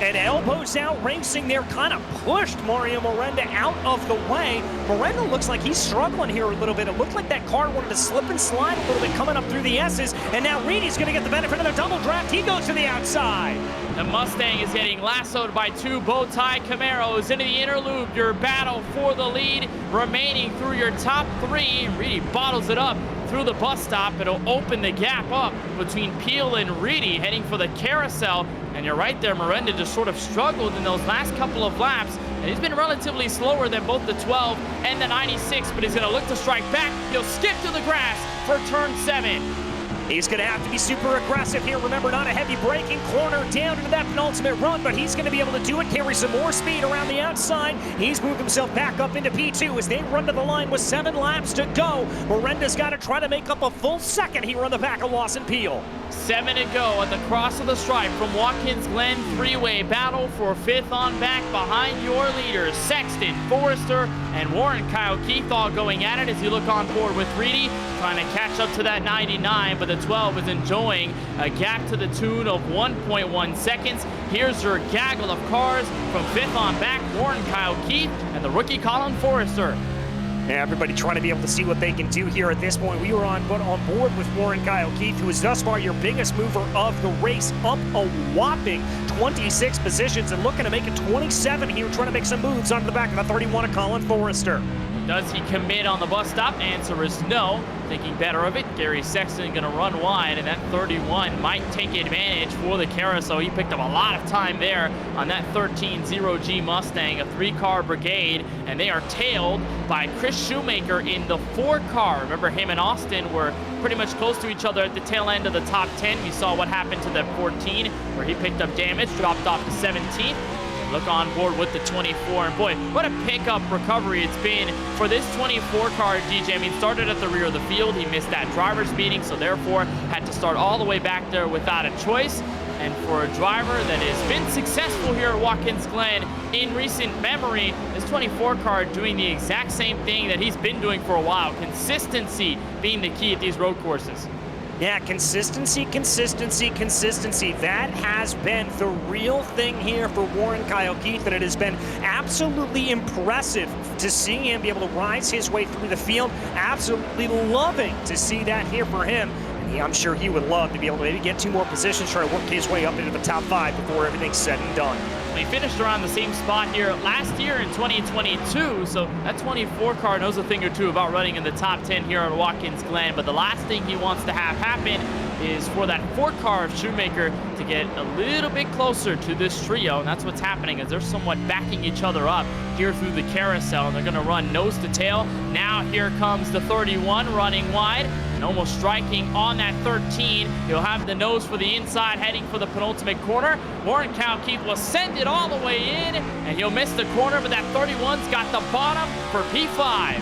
And elbows out racing there, kind of pushed Mario Miranda out of the way. Miranda looks like he's struggling here a little bit. It looked like that car wanted to slip and slide a little bit coming up through the S's, and now Reedy's going to get the benefit of the double draft. He goes to the outside. The Mustang is getting lassoed by two bow tie Camaros into the inner loop. Your battle for the lead remaining through your top 3. Reedy bottles it up through the bus stop. It'll open the gap up between Peel and Reedy heading for the carousel. And you're right there, Miranda just sort of struggled in those last couple of laps. And he's been relatively slower than both the 12 and the 96, but he's going to look to strike back. He'll skip to the grass for turn 7. He's going to have to be super aggressive here. Remember, not a heavy braking corner down into that penultimate run, but he's going to be able to do it, carry some more speed around the outside. He's moved himself back up into P2 as they run to the line with 7 laps to go. Miranda's got to try to make up a full second here on the back of Lawson Peel. 7 to go at the cross of the stripe from Watkins Glen. 3-way battle for 5th on back behind your leaders. Sexton, Forrester, and Warren Kyle Keith all going at it as you look on board with Reedy, trying to catch up to that 99, but the 12 is enjoying a gap to the tune of 1.1 seconds. Here's your gaggle of cars from 5th on back, Warren Kyle Keith and the rookie Colin Forrester. Yeah, everybody trying to be able to see what they can do here at this point. We were on board with Warren Kyle Keith, who is thus far your biggest mover of the race, up a whopping 26 positions and looking to make it 27 here, trying to make some moves onto the back of the 31 of Colin Forrester. Does he commit on the bus stop? Answer is no. Thinking better of it, Gary Sexton gonna run wide, and that 31 might take advantage for the carousel. He picked up a lot of time there on that 13-0G Mustang, a 3-car brigade, and they are tailed by Chris Shoemaker in the 4-car. Remember, him and Austin were pretty much close to each other at the tail end of the top 10. We saw what happened to the 14, where he picked up damage, dropped off to 17th. Look on board with the 24, and boy, what a pickup recovery it's been for this 24 car, DJ. I mean, started at the rear of the field. He missed that driver's meeting, so therefore had to start all the way back there without a choice. And for a driver that has been successful here at Watkins Glen in recent memory, this 24 car doing the exact same thing that he's been doing for a while. Consistency being the key at these road courses. Yeah, consistency, consistency, consistency. That has been the real thing here for Warren Kyle Keith, and it has been absolutely impressive to see him be able to rise his way through the field. Absolutely loving to see that here for him. And I'm sure he would love to be able to maybe get 2 more positions, try to work his way up into the top 5 before everything's said and done. He finished around the same spot here last year in 2022, so that 24 car knows a thing or two about running in the top 10 here at Watkins Glen. But the last thing he wants to have happen is for that 4 car of Shoemaker to get a little bit closer to this trio, and that's what's happening as they're somewhat backing each other up here through the carousel, and they're going to run nose to tail. Now here comes the 31 running wide and almost striking on that 13. He'll have the nose for the inside, heading for the penultimate corner. Warren Kyle Keith will send it all the way in, and he'll miss the corner, but that 31's got the bottom for P5.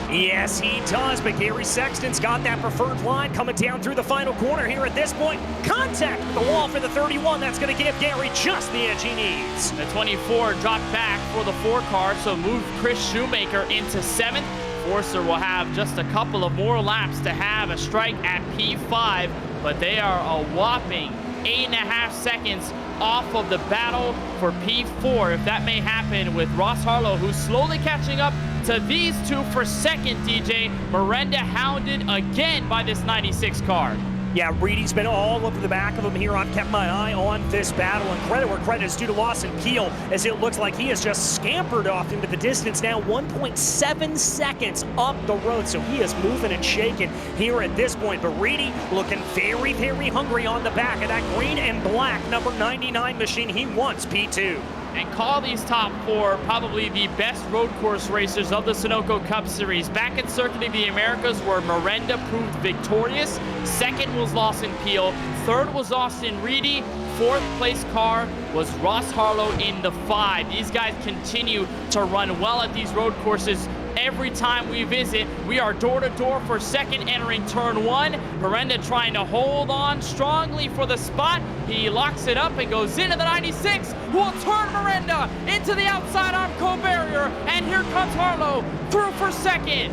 Yes, he does, but Gary Sexton's got that preferred line coming down through the final corner here at this point. Contact with the wall for the 31. That's going to give Gary just the edge he needs. The 24 dropped back for the 4 car, so moved Chris Shoemaker into 7th. Forcer will have just a couple of more laps to have a strike at P5, but they are a whopping 8.5 seconds off of the battle for P4, if that may happen, with Ross Harlow, who's slowly catching up to these 2 for second, DJ. Miranda hounded again by this 96 car. Yeah, Reedy's been all over the back of him here. I've kept my eye on this battle, and credit where credit is due to Lawson Peel, as it looks like he has just scampered off into the distance now, 1.7 seconds up the road, so he is moving and shaking here at this point. But Reedy looking very, very hungry on the back of that green and black number 99 machine. He wants P2. And call these top 4 probably the best road course racers of the Sunoco Cup Series. Back at Circuit of the Americas, where Miranda proved victorious. 2nd was Lawson Peel. 3rd was Austin Reedy. 4th place car was Ross Harlow in the 5. These guys continue to run well at these road courses. Every time we visit, we are door-to-door for 2nd, entering turn 1. Miranda trying to hold on strongly for the spot. He locks it up and goes into the 96, who will turn Miranda into the outside Armco barrier. And here comes Harlow through for 2nd.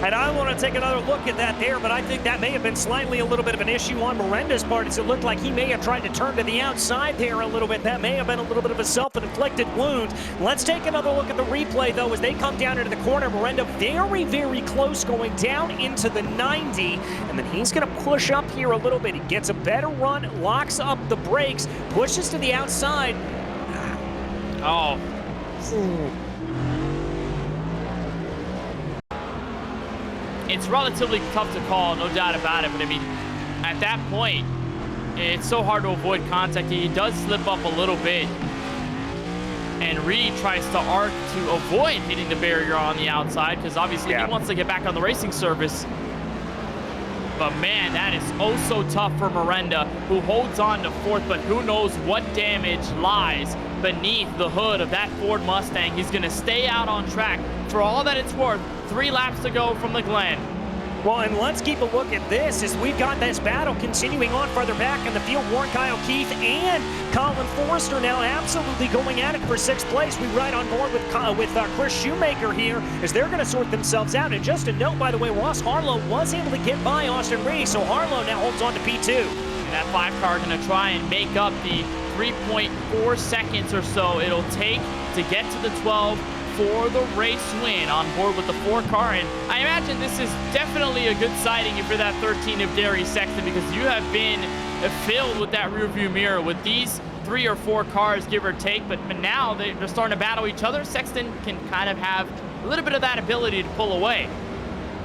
And I want to take another look at that there, but I think that may have been slightly a little bit of an issue on Miranda's part, as it looked like he may have tried to turn to the outside there a little bit. That may have been a little bit of a self-inflicted wound. Let's take another look at the replay, though, as they come down into the corner. Miranda very, very close, going down into the 90, and then he's going to push up here a little bit. He gets a better run, locks up the brakes, pushes to the outside. Oh. It's relatively tough to call, no doubt about it, but I mean, at that point, it's so hard to avoid contact. He does slip up a little bit, and Reed tries to arc to avoid hitting the barrier on the outside, because obviously he wants to get back on the racing surface. But man, that is oh so tough for Miranda, who holds on to 4th, but who knows what damage lies beneath the hood of that Ford Mustang. He's going to stay out on track for all that it's worth. 3 laps to go from the Glen. Well, and let's keep a look at this as we've got this battle continuing on further back in the field. Warren Kyle Keith and Colin Forrester now absolutely going at it for 6th place. We ride on board with Chris Shoemaker here as they're going to sort themselves out. And just a note, by the way, Ross Harlow was able to get by Austin Reedy, so Harlow now holds on to P2. And that 5 car going to try and make up the 3.4 seconds or so it'll take to get to the 12 for the race win on board with the 4 car. And I imagine this is definitely a good sighting for that 13 of Gary Sexton, because you have been filled with that rearview mirror with these 3 or 4 cars, give or take. But now they're starting to battle each other. Sexton can kind of have a little bit of that ability to pull away.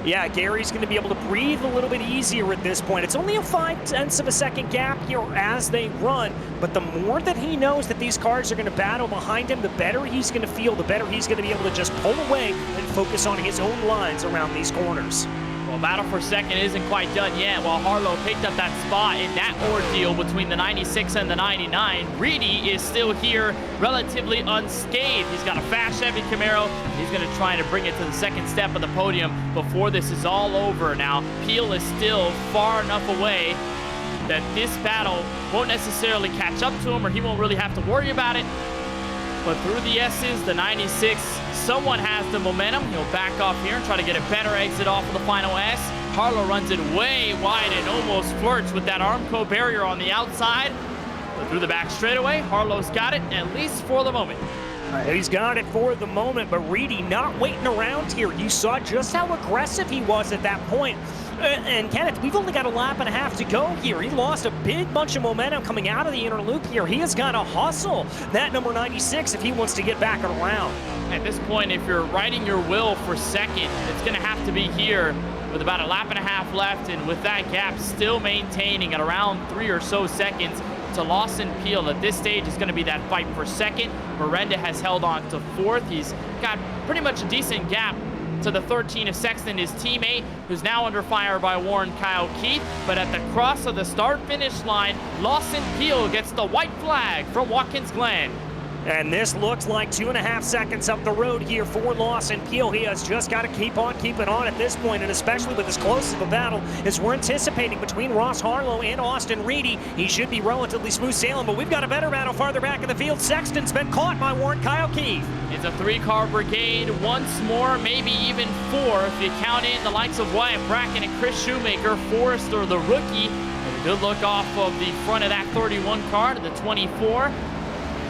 Yeah, Gary's going to be able to breathe a little bit easier at this point. It's only a 0.5 of a second gap here as they run, but the more that he knows that these cars are going to battle behind him, the better he's going to feel, the better he's going to be able to just pull away and focus on his own lines around these corners. Well, battle for second isn't quite done yet. While Harlow picked up that spot in that ordeal between the 96 and the 99, Reedy is still here relatively unscathed. He's got a fast Chevy Camaro. He's going to try to bring it to the second step of the podium before this is all over. Now, Peel is still far enough away that this battle won't necessarily catch up to him, or he won't really have to worry about it. But through the S's, the 96, someone has the momentum. He'll back off here and try to get a better exit off of the final S. Harlow runs it way wide and almost flirts with that Armco barrier on the outside. But through the back straightaway, Harlow's got it, at least for the moment. He's got it for the moment, but Reedy not waiting around here. You saw just how aggressive he was at that point. And Kenneth, we've only got a lap and a half to go here. He lost a big bunch of momentum coming out of the inner loop here. He has got to hustle that number 96 if he wants to get back around. At this point, if you're riding your will for second, it's going to have to be here with about a lap and a half left, and with that gap still maintaining at around 3 or so seconds to Lawson Peel. At this stage, is going to be that fight for second. Miranda has held on to fourth. He's got pretty much a decent gap to the 13 of Sexton, his teammate, who's now under fire by Warren Kyle Keith. But at the cross of the start-finish line, Lawson Peel gets the white flag from Watkins Glen. And this looks like 2.5 seconds up the road here for Lawson Peel. He has just got to keep on keeping on at this point, and especially with as close of a battle as we're anticipating between Ross Harlow and Austin Reedy, he should be relatively smooth sailing, but we've got a better battle farther back in the field. Sexton's been caught by Warren Kyle Keith. It's a 3-car brigade once more, maybe even 4 if you count in the likes of Wyatt Bracken and Chris Shoemaker. Forrester, the rookie, and a good look off of the front of that 31 car to the 24.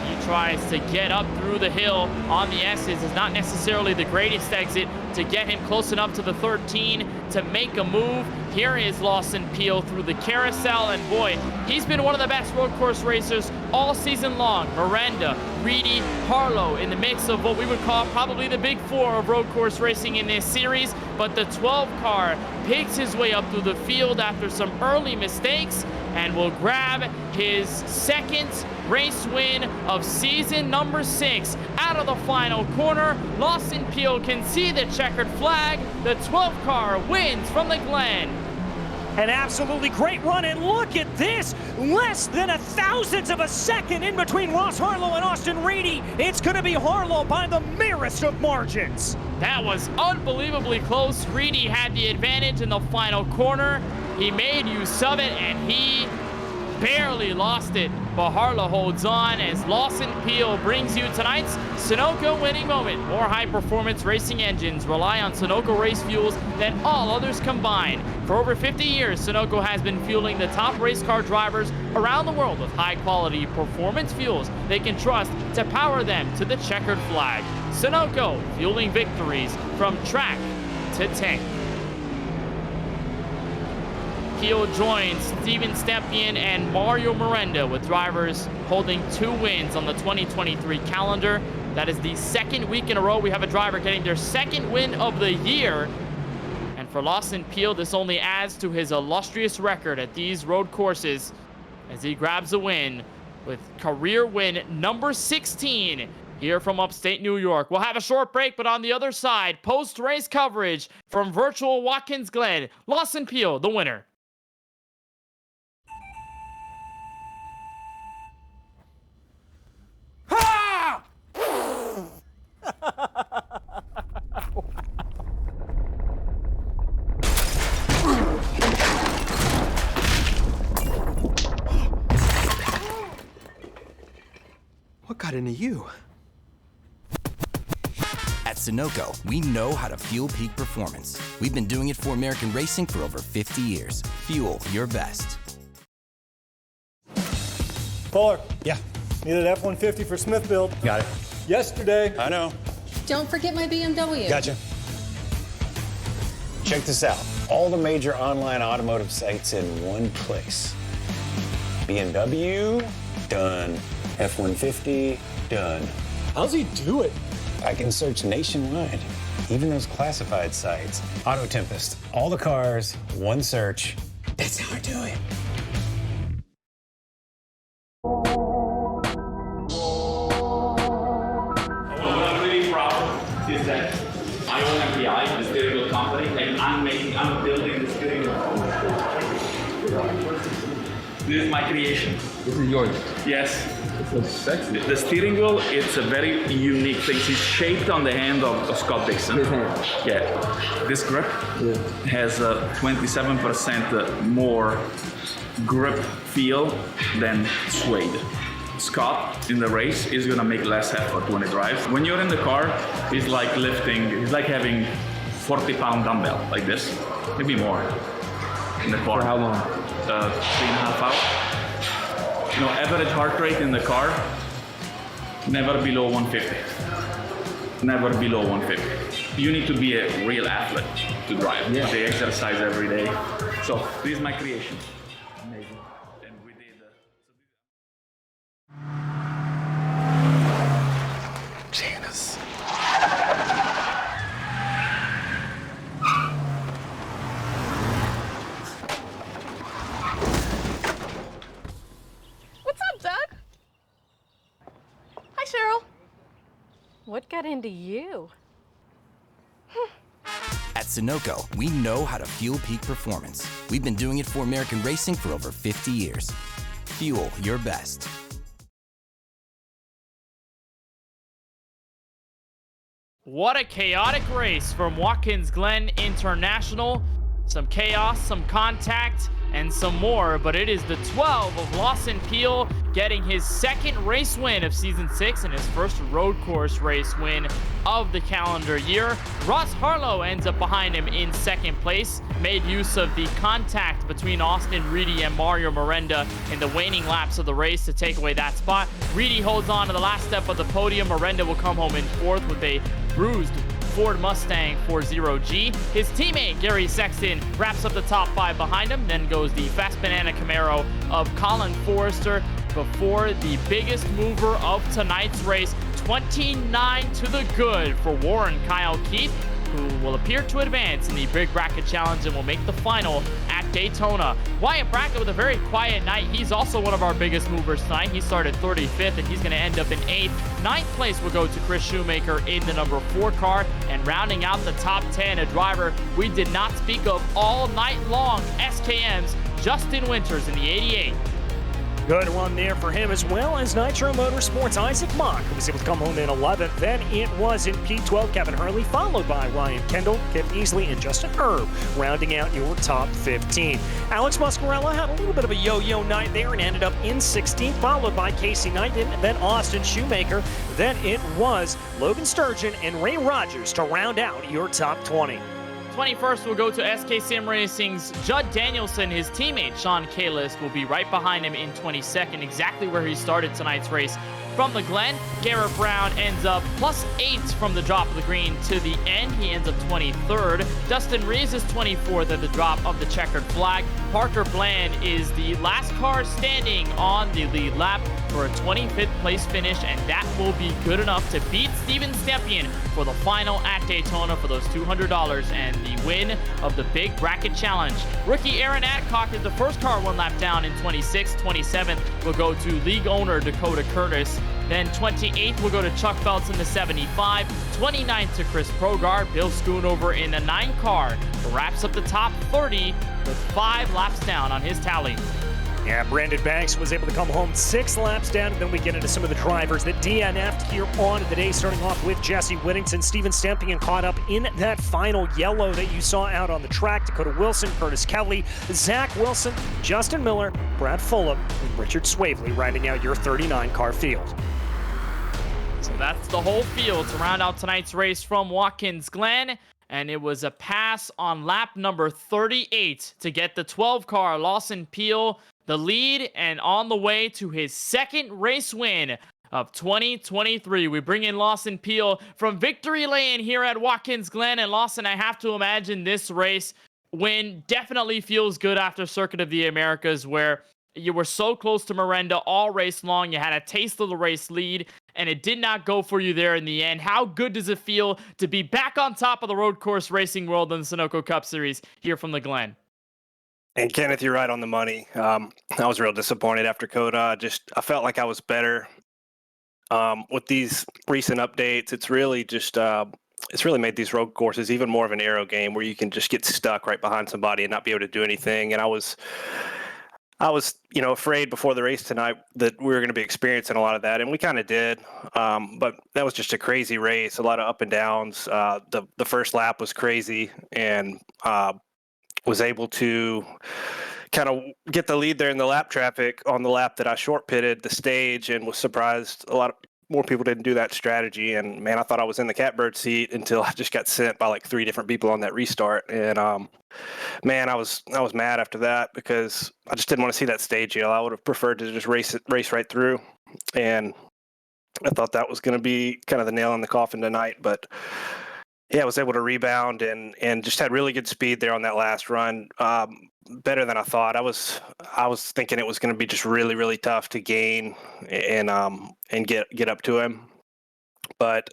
He tries to get up through the hill on the S's. Is not necessarily the greatest exit to get him close enough to the 13 to make a move. Here is Lawson Peel through the carousel, and boy, he's been one of the best road course racers all season long. Miranda, Reedy, Harlow in the mix of what we would call probably the big 4 of road course racing in this series, but the 12 car picks his way up through the field after some early mistakes and will grab his second race win of season number 6. Out of the final corner, Lawson Peel can see the checkered flag. The 12 car wins from the Glen. An absolutely great run, and look at this! Less than 1,000th of a second in between Ross Harlow and Austin Reedy. It's going to be Harlow by the merest of margins. That was unbelievably close. Reedy had the advantage in the final corner. He made use of it, and he barely lost it. But Harlow holds on as Lawson Peel brings you tonight's Sunoco winning moment. More high-performance racing engines rely on Sunoco race fuels than all others combined. For over 50 years, Sunoco has been fueling the top race car drivers around the world with high-quality performance fuels they can trust to power them to the checkered flag. Sunoco, fueling victories from track to tank. Peel joins Steven Stepien and Mario Miranda with drivers holding 2 wins on the 2023 calendar. That is the second week in a row we have a driver getting their second win of the year. And for Lawson Peel, this only adds to his illustrious record at these road courses as he grabs a win with career win number 16 here from upstate New York. We'll have a short break, but on the other side, post-race coverage from virtual Watkins Glen. Lawson Peel, the winner. What got into you? At Sunoco, we know how to fuel peak performance. We've been doing it for American racing for over 50 years. Fuel your best. Fuller. Yeah. Needed F-150 for Smith build. Got it. Yesterday. I know. Don't forget my BMW. Gotcha. Check this out. All the major online automotive sites in one place. BMW, done. F-150, done. How's he do it? I can search nationwide, even those classified sites. Auto Tempest, all the cars, one search. That's how I do it. What I'm really proud is that I own MPI, the steering wheel company, and I'm building the steering wheel. This is my creation. This is yours? Yes. It's so sexy. The steering wheel, it's a very unique thing. It's shaped on the hand of Scott Dixon. His hand. Yeah. This grip has 27% more grip feel than suede. Scott in the race is gonna make less effort when he drives. When you're in the car, it's like lifting, it's like having 40-pound dumbbell like this, maybe more in the car. For how long? 3.5 hours. You know, average heart rate in the car, never below 150. Never below 150. You need to be a real athlete to drive. Yeah. They exercise every day. So this is my creation. Amazing. And we did. Janice. What's up, Doug? Hi, Cheryl. What got into you? At Sunoco, we know how to fuel peak performance. We've been doing it for American racing for over 50 years. Fuel your best. What a chaotic race from Watkins Glen International. Some chaos, some contact, and some more, but it is the 12 of Lawson Peel getting his second race win of Season 6 and his first road course race win of the calendar year. Ross Harlow ends up behind him in second place, made use of the contact between Austin Reedy and Mario Miranda in the waning laps of the race to take away that spot. Reedy holds on to the last step of the podium. Miranda will come home in fourth with a bruised Ford Mustang 40G. His teammate, Gary Sexton, wraps up the top 5 behind him. Then goes the Fast Banana Camaro of Colin Forrester before the biggest mover of tonight's race, 29 to the good for Warren Kyle Keith, who will appear to advance in the Big Bracket Challenge and will make the final at Daytona. Wyatt Brackett with a very quiet night. He's also one of our biggest movers tonight. He started 35th and he's going to end up in 8th. 9th place will go to Chris Shoemaker in the number 4 car. And rounding out the top 10, a driver we did not speak of all night long, SKM's Justin Winters in the 88. Good run there for him, as well as Nitro Motorsports' Isaac Mock, who was able to come home in 11th. Then it was in P12, Kevin Hurley, followed by Ryan Kendall, Kip Easley, and Justin Erb, rounding out your top 15. Alex Muscarella had a little bit of a yo-yo night there and ended up in 16th, followed by Casey Knighton, then Austin Shoemaker. Then it was Logan Sturgeon and Ray Rogers to round out your top 20. 21st will go to SK Sim Racing's Judd Danielson. His teammate, Sean Kalis, will be right behind him in 22nd, exactly where he started tonight's race. From the Glen, Garrett Brown ends up +8 from the drop of the green to the end. He ends up 23rd. Dustin Reeves is 24th at the drop of the checkered flag. Parker Bland is the last car standing on the lead lap for a 25th place finish, and that will be good enough to beat Steven Stepien for the final at Daytona for those $200 and the win of the Big Bracket Challenge. Rookie Aaron Adcock is the first car 1 lap down in 26th. 27th will go to league owner Dakota Curtis. Then 28th will go to Chuck Phelps in the 75. 29th to Chris Progar. Bill Schoonover in the 9 car wraps up the top 30 with 5 laps down on his tally. Yeah, Brandon Banks was able to come home 6 laps down, and then we get into some of the drivers that DNF'd here on the day, starting off with Jesse Whittington. Steven Stepien caught up in that final yellow that you saw out on the track. Dakota Wilson, Curtis Kelly, Zach Wilson, Justin Miller, Brad Fulham, and Richard Swavely rounding out your 39-car field. So that's the whole field to round out tonight's race from Watkins Glen. And it was a pass on lap number 38 to get the 12-car Lawson Peel the lead and on the way to his second race win of 2023. We bring in Lawson Peel from Victory Lane here at Watkins Glen. And Lawson, I have to imagine this race win definitely feels good after Circuit of the Americas, where You were so close to Miranda all race long. You had a taste of the race lead, and it did not go for you there in the end. How good does it feel to be back on top of the road course racing world in the Sunoco Cup Series here from the Glen? And Kenneth, you're right on the money. I was real disappointed after Coda. I felt like I was better. With these recent updates, it's really made these road courses even more of an aero game where you can just get stuck right behind somebody and not be able to do anything. And I was, afraid before the race tonight that we were going to be experiencing a lot of that, and we kind of did. But that was just a crazy race, a lot of up and downs. The first lap was crazy, and was able to kind of get the lead there in the lap traffic on the lap that I short pitted the stage, and was surprised a lot of more people didn't do that strategy. And man, I thought I was in the catbird seat until I just got sent by like 3 different people on that restart. And man, I was mad after that because I just didn't want to see that stage yell. I would have preferred to just race right through. And I thought that was going to be kind of the nail in the coffin tonight, but yeah, I was able to rebound and just had really good speed there on that last run. Better than I thought. I was thinking it was going to be just really, really tough to gain and get up to him, but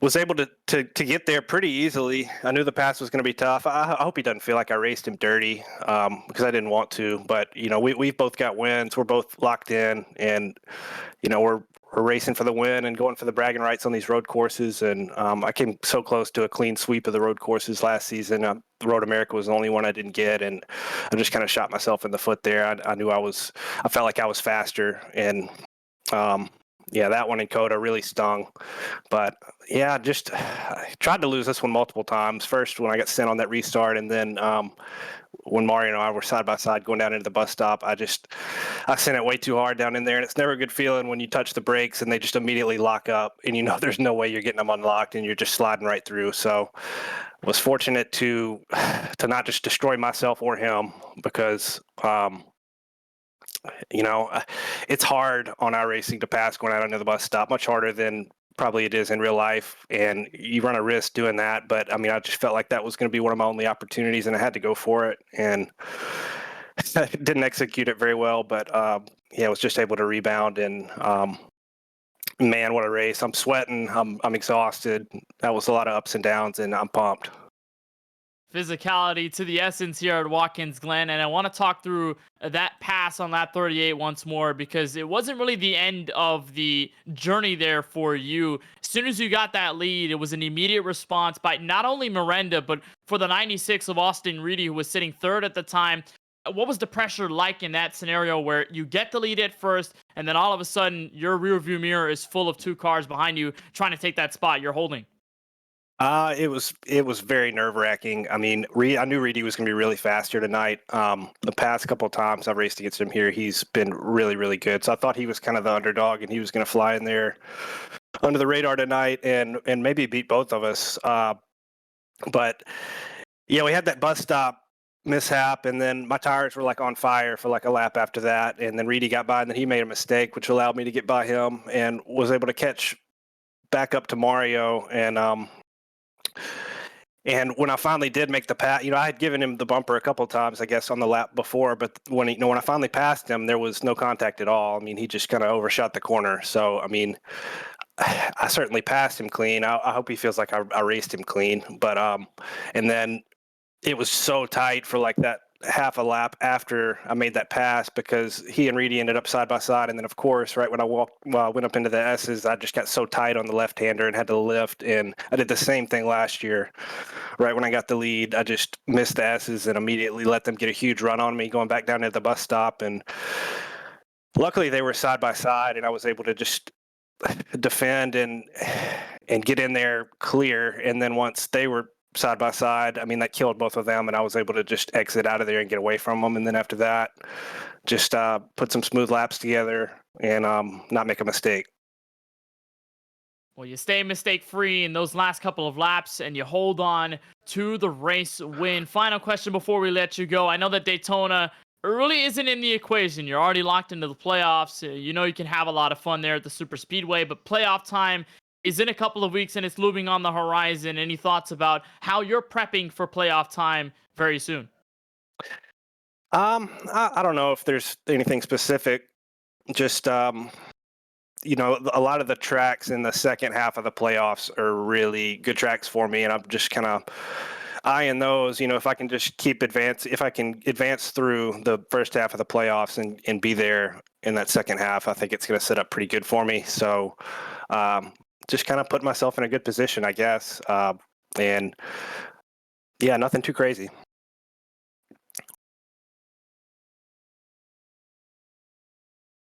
was able to get there pretty easily. I knew the pass was going to be tough. I hope he doesn't feel like I raced him dirty because I didn't want to. But we've both got wins. We're both locked in, and we're racing for the win and going for the bragging rights on these road courses. And I came so close to a clean sweep of the road courses last season. Road America was the only one I didn't get, and I just kind of shot myself in the foot there. I knew I felt like I was faster, and that one in Coda really stung. But yeah, I tried to lose this one multiple times. First when I got sent on that restart, and then when Mario and I were side by side going down into the bus stop, I sent it way too hard down in there, and it's never a good feeling when you touch the brakes and they just immediately lock up, and there's no way you're getting them unlocked, and you're just sliding right through. So I was fortunate to not just destroy myself or him, because it's hard on iRacing to pass going out into the bus stop, much harder than probably it is in real life, and you run a risk doing that. But I mean, I just felt like that was going to be one of my only opportunities, and I had to go for it, and didn't execute it very well. But I was just able to rebound, and man, what a race. I'm sweating, I'm exhausted. That was a lot of ups and downs, and I'm pumped. Physicality to the essence here at Watkins, Glen, and I want to talk through that pass on lap 38 once more, because it wasn't really the end of the journey there for you. As soon as you got that lead, it was an immediate response by not only Miranda, but for the 96 of Austin Reedy, who was sitting third at the time. What was the pressure like in that scenario where you get the lead at first, and then all of a sudden your rearview mirror is full of 2 cars behind you trying to take that spot you're holding? It was very nerve-wracking. I mean, I knew Reedy was going to be really fast here tonight. The past couple of times I've raced against him here, he's been really, really good. So I thought he was kind of the underdog, and he was going to fly in there under the radar tonight and maybe beat both of us. But yeah, we had that bus stop mishap, and then my tires were like on fire for like a lap after that. And then Reedy got by, and then he made a mistake, which allowed me to get by him, and was able to catch back up to Mario. And when I finally did make the pass, I had given him the bumper a couple of times, I guess, on the lap before. But when I finally passed him, there was no contact at all. I mean, he just kind of overshot the corner. So, I mean, I certainly passed him clean. I hope he feels like I raced him clean. But and then it was so tight for like that half a lap after I made that pass, because he and Reedy ended up side by side. And then, of course, right when I went up into the S's, I just got so tight on the left-hander and had to lift. And I did the same thing last year. Right when I got the lead, I just missed the S's and immediately let them get a huge run on me going back down to the bus stop. And luckily they were side by side, and I was able to just defend and get in there clear. And then once they were side by side, I mean, that killed both of them, and I was able to just exit out of there and get away from them. And then after that, just put some smooth laps together and not make a mistake. Well, you stay mistake-free in those last couple of laps, and you hold on to the race win. Final question before we let you go. I know that Daytona really isn't in the equation. You're already locked into the playoffs. You know you can have a lot of fun there at the Super Speedway, but playoff time is in a couple of weeks, and it's looming on the horizon. Any thoughts about how you're prepping for playoff time very soon? I don't know if there's anything specific. Just you know, a lot of the tracks in the second half of the playoffs are really good tracks for me, and I'm just kind of eyeing those. You know, if I can just if I can advance through the first half of the playoffs and be there in that second half, I think it's going to set up pretty good for me. So, just kind of put myself in a good position, I guess. And yeah, nothing too crazy.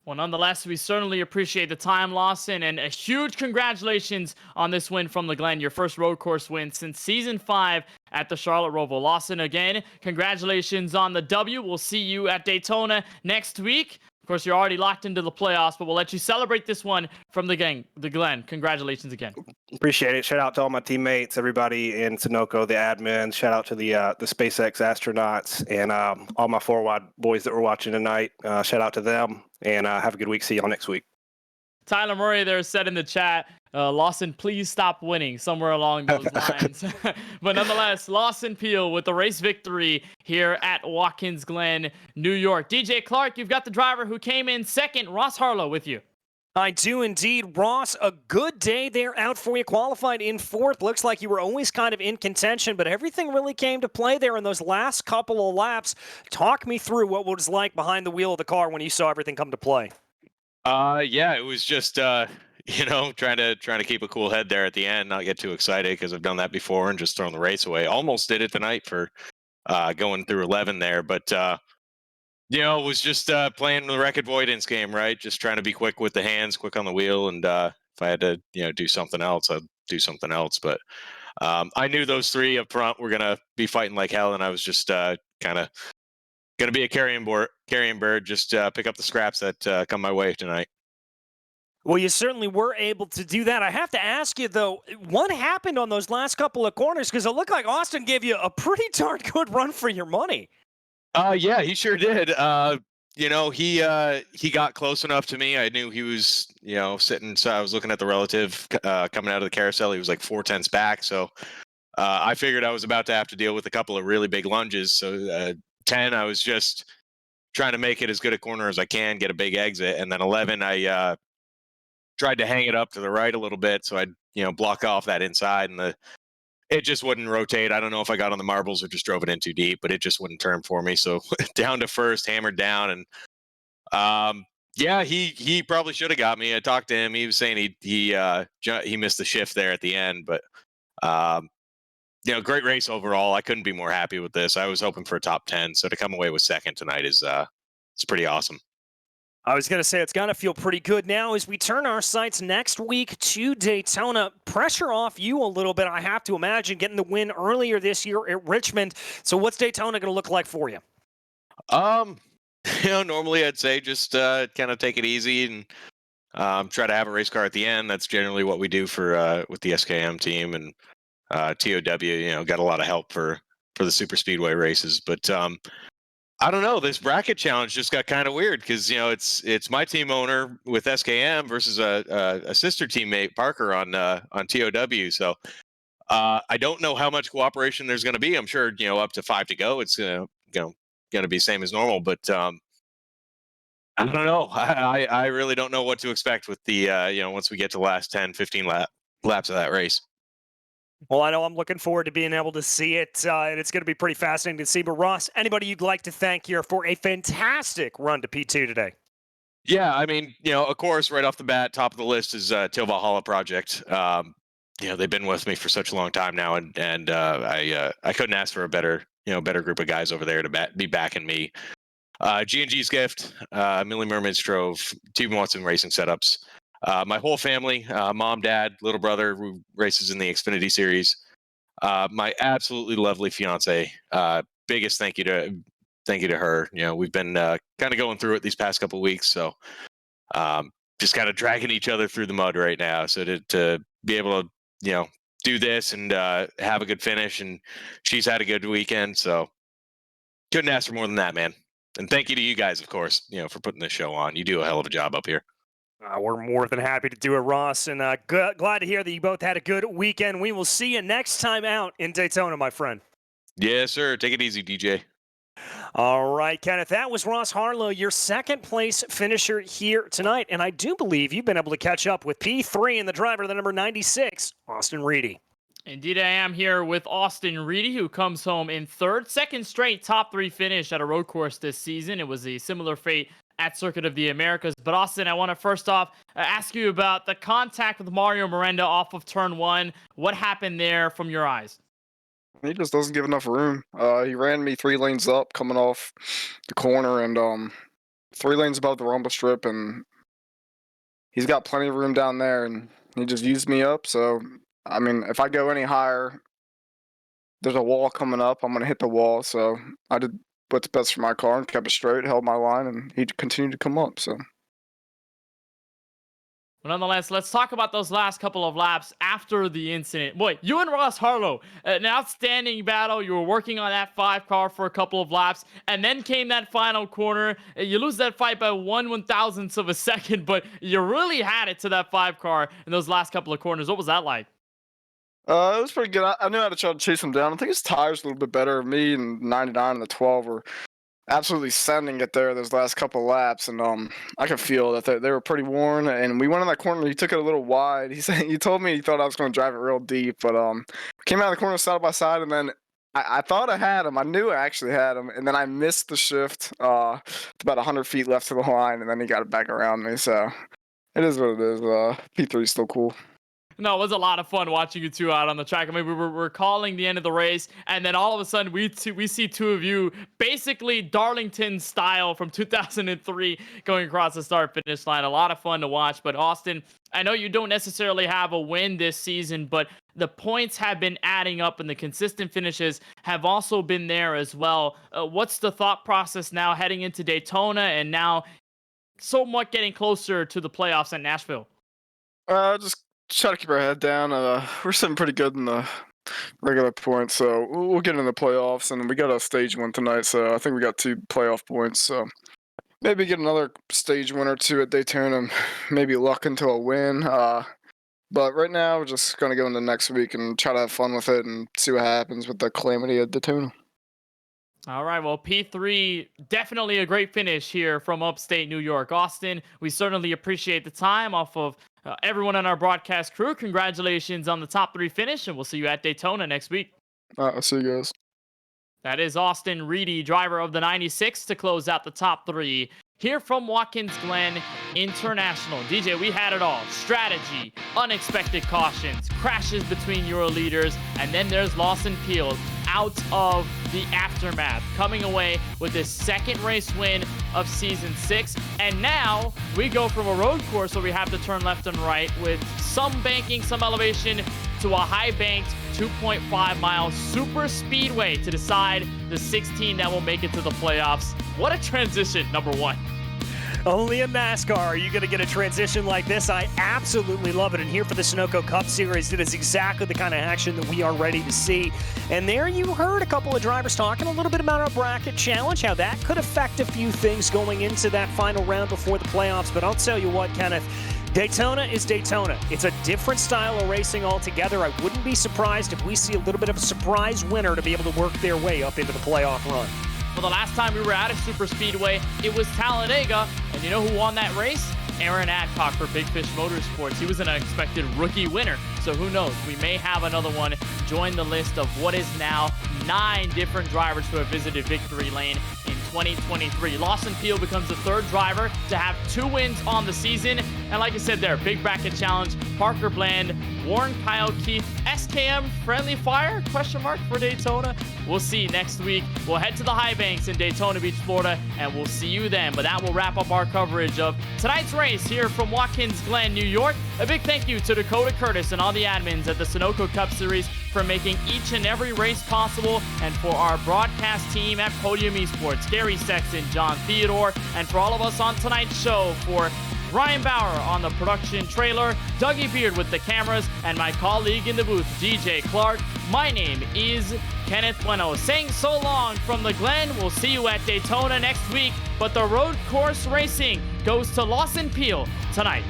Well, nonetheless, we certainly appreciate the time, Lawson, and a huge congratulations on this win from the Glen, your first road course win since Season 5 at the Charlotte Roval. Lawson, again, congratulations on the W. We'll see you at Daytona next week. Of course, you're already locked into the playoffs, but we'll let you celebrate this one from the Glen. Congratulations again. Appreciate it. Shout out to all my teammates, everybody in Sunoco, the admin. Shout out to the SpaceX astronauts and all my forward boys that were watching tonight. Shout out to them, and have a good week. See y'all next week. Tyler Murray there said in the chat, Lawson, please stop winning, somewhere along those lines. But nonetheless, Lawson Peel with the race victory here at Watkins Glen, New York. DJ Clark, you've got the driver who came in second, Ross Harlow, with you. I do indeed. Ross, a good day there out for you. Qualified in fourth. Looks like you were always kind of in contention, but everything really came to play there in those last couple of laps. Talk me through what it was like behind the wheel of the car when you saw everything come to play. Yeah, it was just you know, trying to keep a cool head there at the end, not get too excited because I've done that before and just thrown the race away. Almost did it tonight for going through 11 there, but you know, it was just playing the wreck avoidance game, right? Just trying to be quick with the hands, quick on the wheel, and if I had to, you know, do something else, I'd do something else. But I knew those three up front were gonna be fighting like hell, and I was just kind of gonna be a carrying bird, just pick up the scraps that come my way tonight. Well, you certainly were able to do that. I have to ask you, though, what happened on those last couple of corners? Because it looked like Austin gave you a pretty darn good run for your money. Yeah, he sure did. You know, he got close enough to me. I knew he was, you know, sitting. So I was looking at the relative coming out of the carousel. He was like 4/10 back. So I figured I was about to have to deal with a couple of really big lunges. So 10, I was just trying to make it as good a corner as I can, get a big exit, and then 11, I tried to hang it up to the right a little bit so I'd, you know, block off that inside, and it just wouldn't rotate. I don't know if I got on the marbles or just drove it in too deep, but it just wouldn't turn for me. So down to first, hammered down, and yeah, he probably should have got me. I talked to him. He was saying he missed the shift there at the end, but you know, great race overall. I couldn't be more happy with this. I was hoping for a top 10, so to come away with second tonight is it's pretty awesome. I was going to say it's got to feel pretty good now as we turn our sights next week to Daytona. Pressure off you a little bit, I have to imagine, getting the win earlier this year at Richmond. So what's Daytona going to look like for you? You know, normally I'd say just kind of take it easy and try to have a race car at the end. That's generally what we do for with the SKM team, and TOW. You know, got a lot of help for the super speedway races, but I don't know. This bracket challenge just got kind of weird because, you know, it's my team owner with SKM versus a sister teammate, Parker, on TOW. So I don't know how much cooperation there's going to be. I'm sure, you know, up to 5 to go, it's going to be same as normal. But I don't know. I really don't know what to expect with the you know, once we get to the last 10, 15 laps of that race. Well, I know I'm looking forward to being able to see it, and it's going to be pretty fascinating to see. But Ross, anybody you'd like to thank here for a fantastic run to P2 today? Yeah, I mean, you know, of course, right off the bat, top of the list is Till Valhalla Project. You know, they've been with me for such a long time now, and I couldn't ask for a better group of guys over there to be backing me. G&G's Gift, Millie Mermaid's Trove, Team Watson Racing Setups. My whole family, mom, dad, little brother who races in the Xfinity Series. My absolutely lovely fiance. Biggest thank you to her. You know, we've been kind of going through it these past couple of weeks, so just kind of dragging each other through the mud right now. So to be able to, you know, do this and have a good finish, and she's had a good weekend, so couldn't ask for more than that, man. And thank you to you guys, of course, you know, for putting this show on. You do a hell of a job up here. We're more than happy to do it, Ross, and glad to hear that you both had a good weekend. We will see you next time out in Daytona, my friend. Yes, sir. Take it easy, DJ. All right, Kenneth, that was Ross Harlow, your second place finisher here tonight. And I do believe you've been able to catch up with P3 and the driver, the number 96, Austin Reedy. Indeed, I am here with Austin Reedy, who comes home in third, second straight top 3 finish at a road course this season. It was a similar fate at Circuit of the Americas. But Austin, I want to first off ask you about the contact with Mario Miranda off of turn 1. What happened there from your eyes? He just doesn't give enough room. He ran me 3 lanes up coming off the corner and 3 lanes above the rumble strip, and he's got plenty of room down there, and he just used me up. So, I mean, if I go any higher, there's a wall coming up. I'm going to hit the wall. So I did what's best for my car and kept it straight, held my line, and he continued to come up. So. But nonetheless, let's talk about those last couple of laps after the incident. Boy, you and Ross Harlow, an outstanding battle. You were working on that 5 car for a couple of laps, and then came that final corner. You lose that fight by 1/1000th of a second, but you really had it to that 5 car in those last couple of corners. What was that like? It was pretty good. I knew how to try to chase him down. I think his tires a little bit better. Me and 99 and the 12 were absolutely sending it there those last couple laps, and I could feel that they were pretty worn. And we went in that corner. He took it a little wide. He told me he thought I was going to drive it real deep, but came out of the corner side by side, and then I thought I had him. I knew I actually had him, and then I missed the shift. About 100 feet left to the line, and then he got it back around me. So it is what it is. P3 is still cool. No, it was a lot of fun watching you two out on the track. I mean, we were calling the end of the race, and then all of a sudden we see two of you basically Darlington style from 2003 going across the start-finish line. A lot of fun to watch. But Austin, I know you don't necessarily have a win this season, but the points have been adding up, and the consistent finishes have also been there as well. What's the thought process now heading into Daytona and now somewhat getting closer to the playoffs at Nashville? Just try to keep our head down. We're sitting pretty good in the regular points, so we'll get in the playoffs, and we got a stage win tonight, so I think we got 2 playoff points. So maybe get another stage win or 2 at Daytona, maybe luck into a win. But right now, we're just going to go into next week and try to have fun with it and see what happens with the calamity at Daytona. All right, well, P3, definitely a great finish here from upstate New York. Austin, we certainly appreciate the time off of everyone on our broadcast crew. Congratulations on the top 3 finish, and we'll see you at Daytona next week. I'll see you guys. That is Austin Reedy, driver of the 96, to close out the top 3 here from Watkins Glen International. DJ, we had it all. Strategy, unexpected cautions, crashes between Euro leaders, and then there's Lawson Peele out of the aftermath, coming away with his 2nd race win of season 6. And now we go from a road course where we have to turn left and right with some banking, some elevation, to a high banked 2.5 mile super speedway to decide the 16 that will make it to the playoffs. What a transition, number 1. Only in NASCAR are you going to get a transition like this. I absolutely love it. And here for the Sunoco Cup Series, it is exactly the kind of action that we are ready to see. And there you heard a couple of drivers talking a little bit about our bracket challenge, how that could affect a few things going into that final round before the playoffs. But I'll tell you what, Kenneth, Daytona is Daytona. It's a different style of racing altogether. I wouldn't be surprised if we see a little bit of a surprise winner to be able to work their way up into the playoff run. Well, the last time we were at a super speedway, it was Talladega, and you know who won that race? Aaron Adcock for Big Fish Motorsports. He was an unexpected rookie winner, so who knows? We may have another one join the list of what is now 9 different drivers who have visited Victory Lane in 2023. Lawson Peele becomes the 3rd driver to have 2 wins on the season. And like I said there, big bracket challenge, Parker Bland, Warren Kyle Keith, SKM Friendly Fire, question mark, for Daytona. We'll see next week. We'll head to the high banks in Daytona Beach, Florida, and we'll see you then. But that will wrap up our coverage of tonight's race here from Watkins Glen, New York. A big thank you to Dakota Curtis and all the admins at the Sunoco Cup Series for making each and every race possible, and for our broadcast team at Podium Esports, Gary Sexton, John Theodore, and for all of us on tonight's show, for Ryan Bauer on the production trailer, Dougie Beard with the cameras, and my colleague in the booth, DJ Clark. My name is Kenneth Bueno, saying so long from the Glen. We'll see you at Daytona next week, but the road course racing goes to Lawson Peele tonight.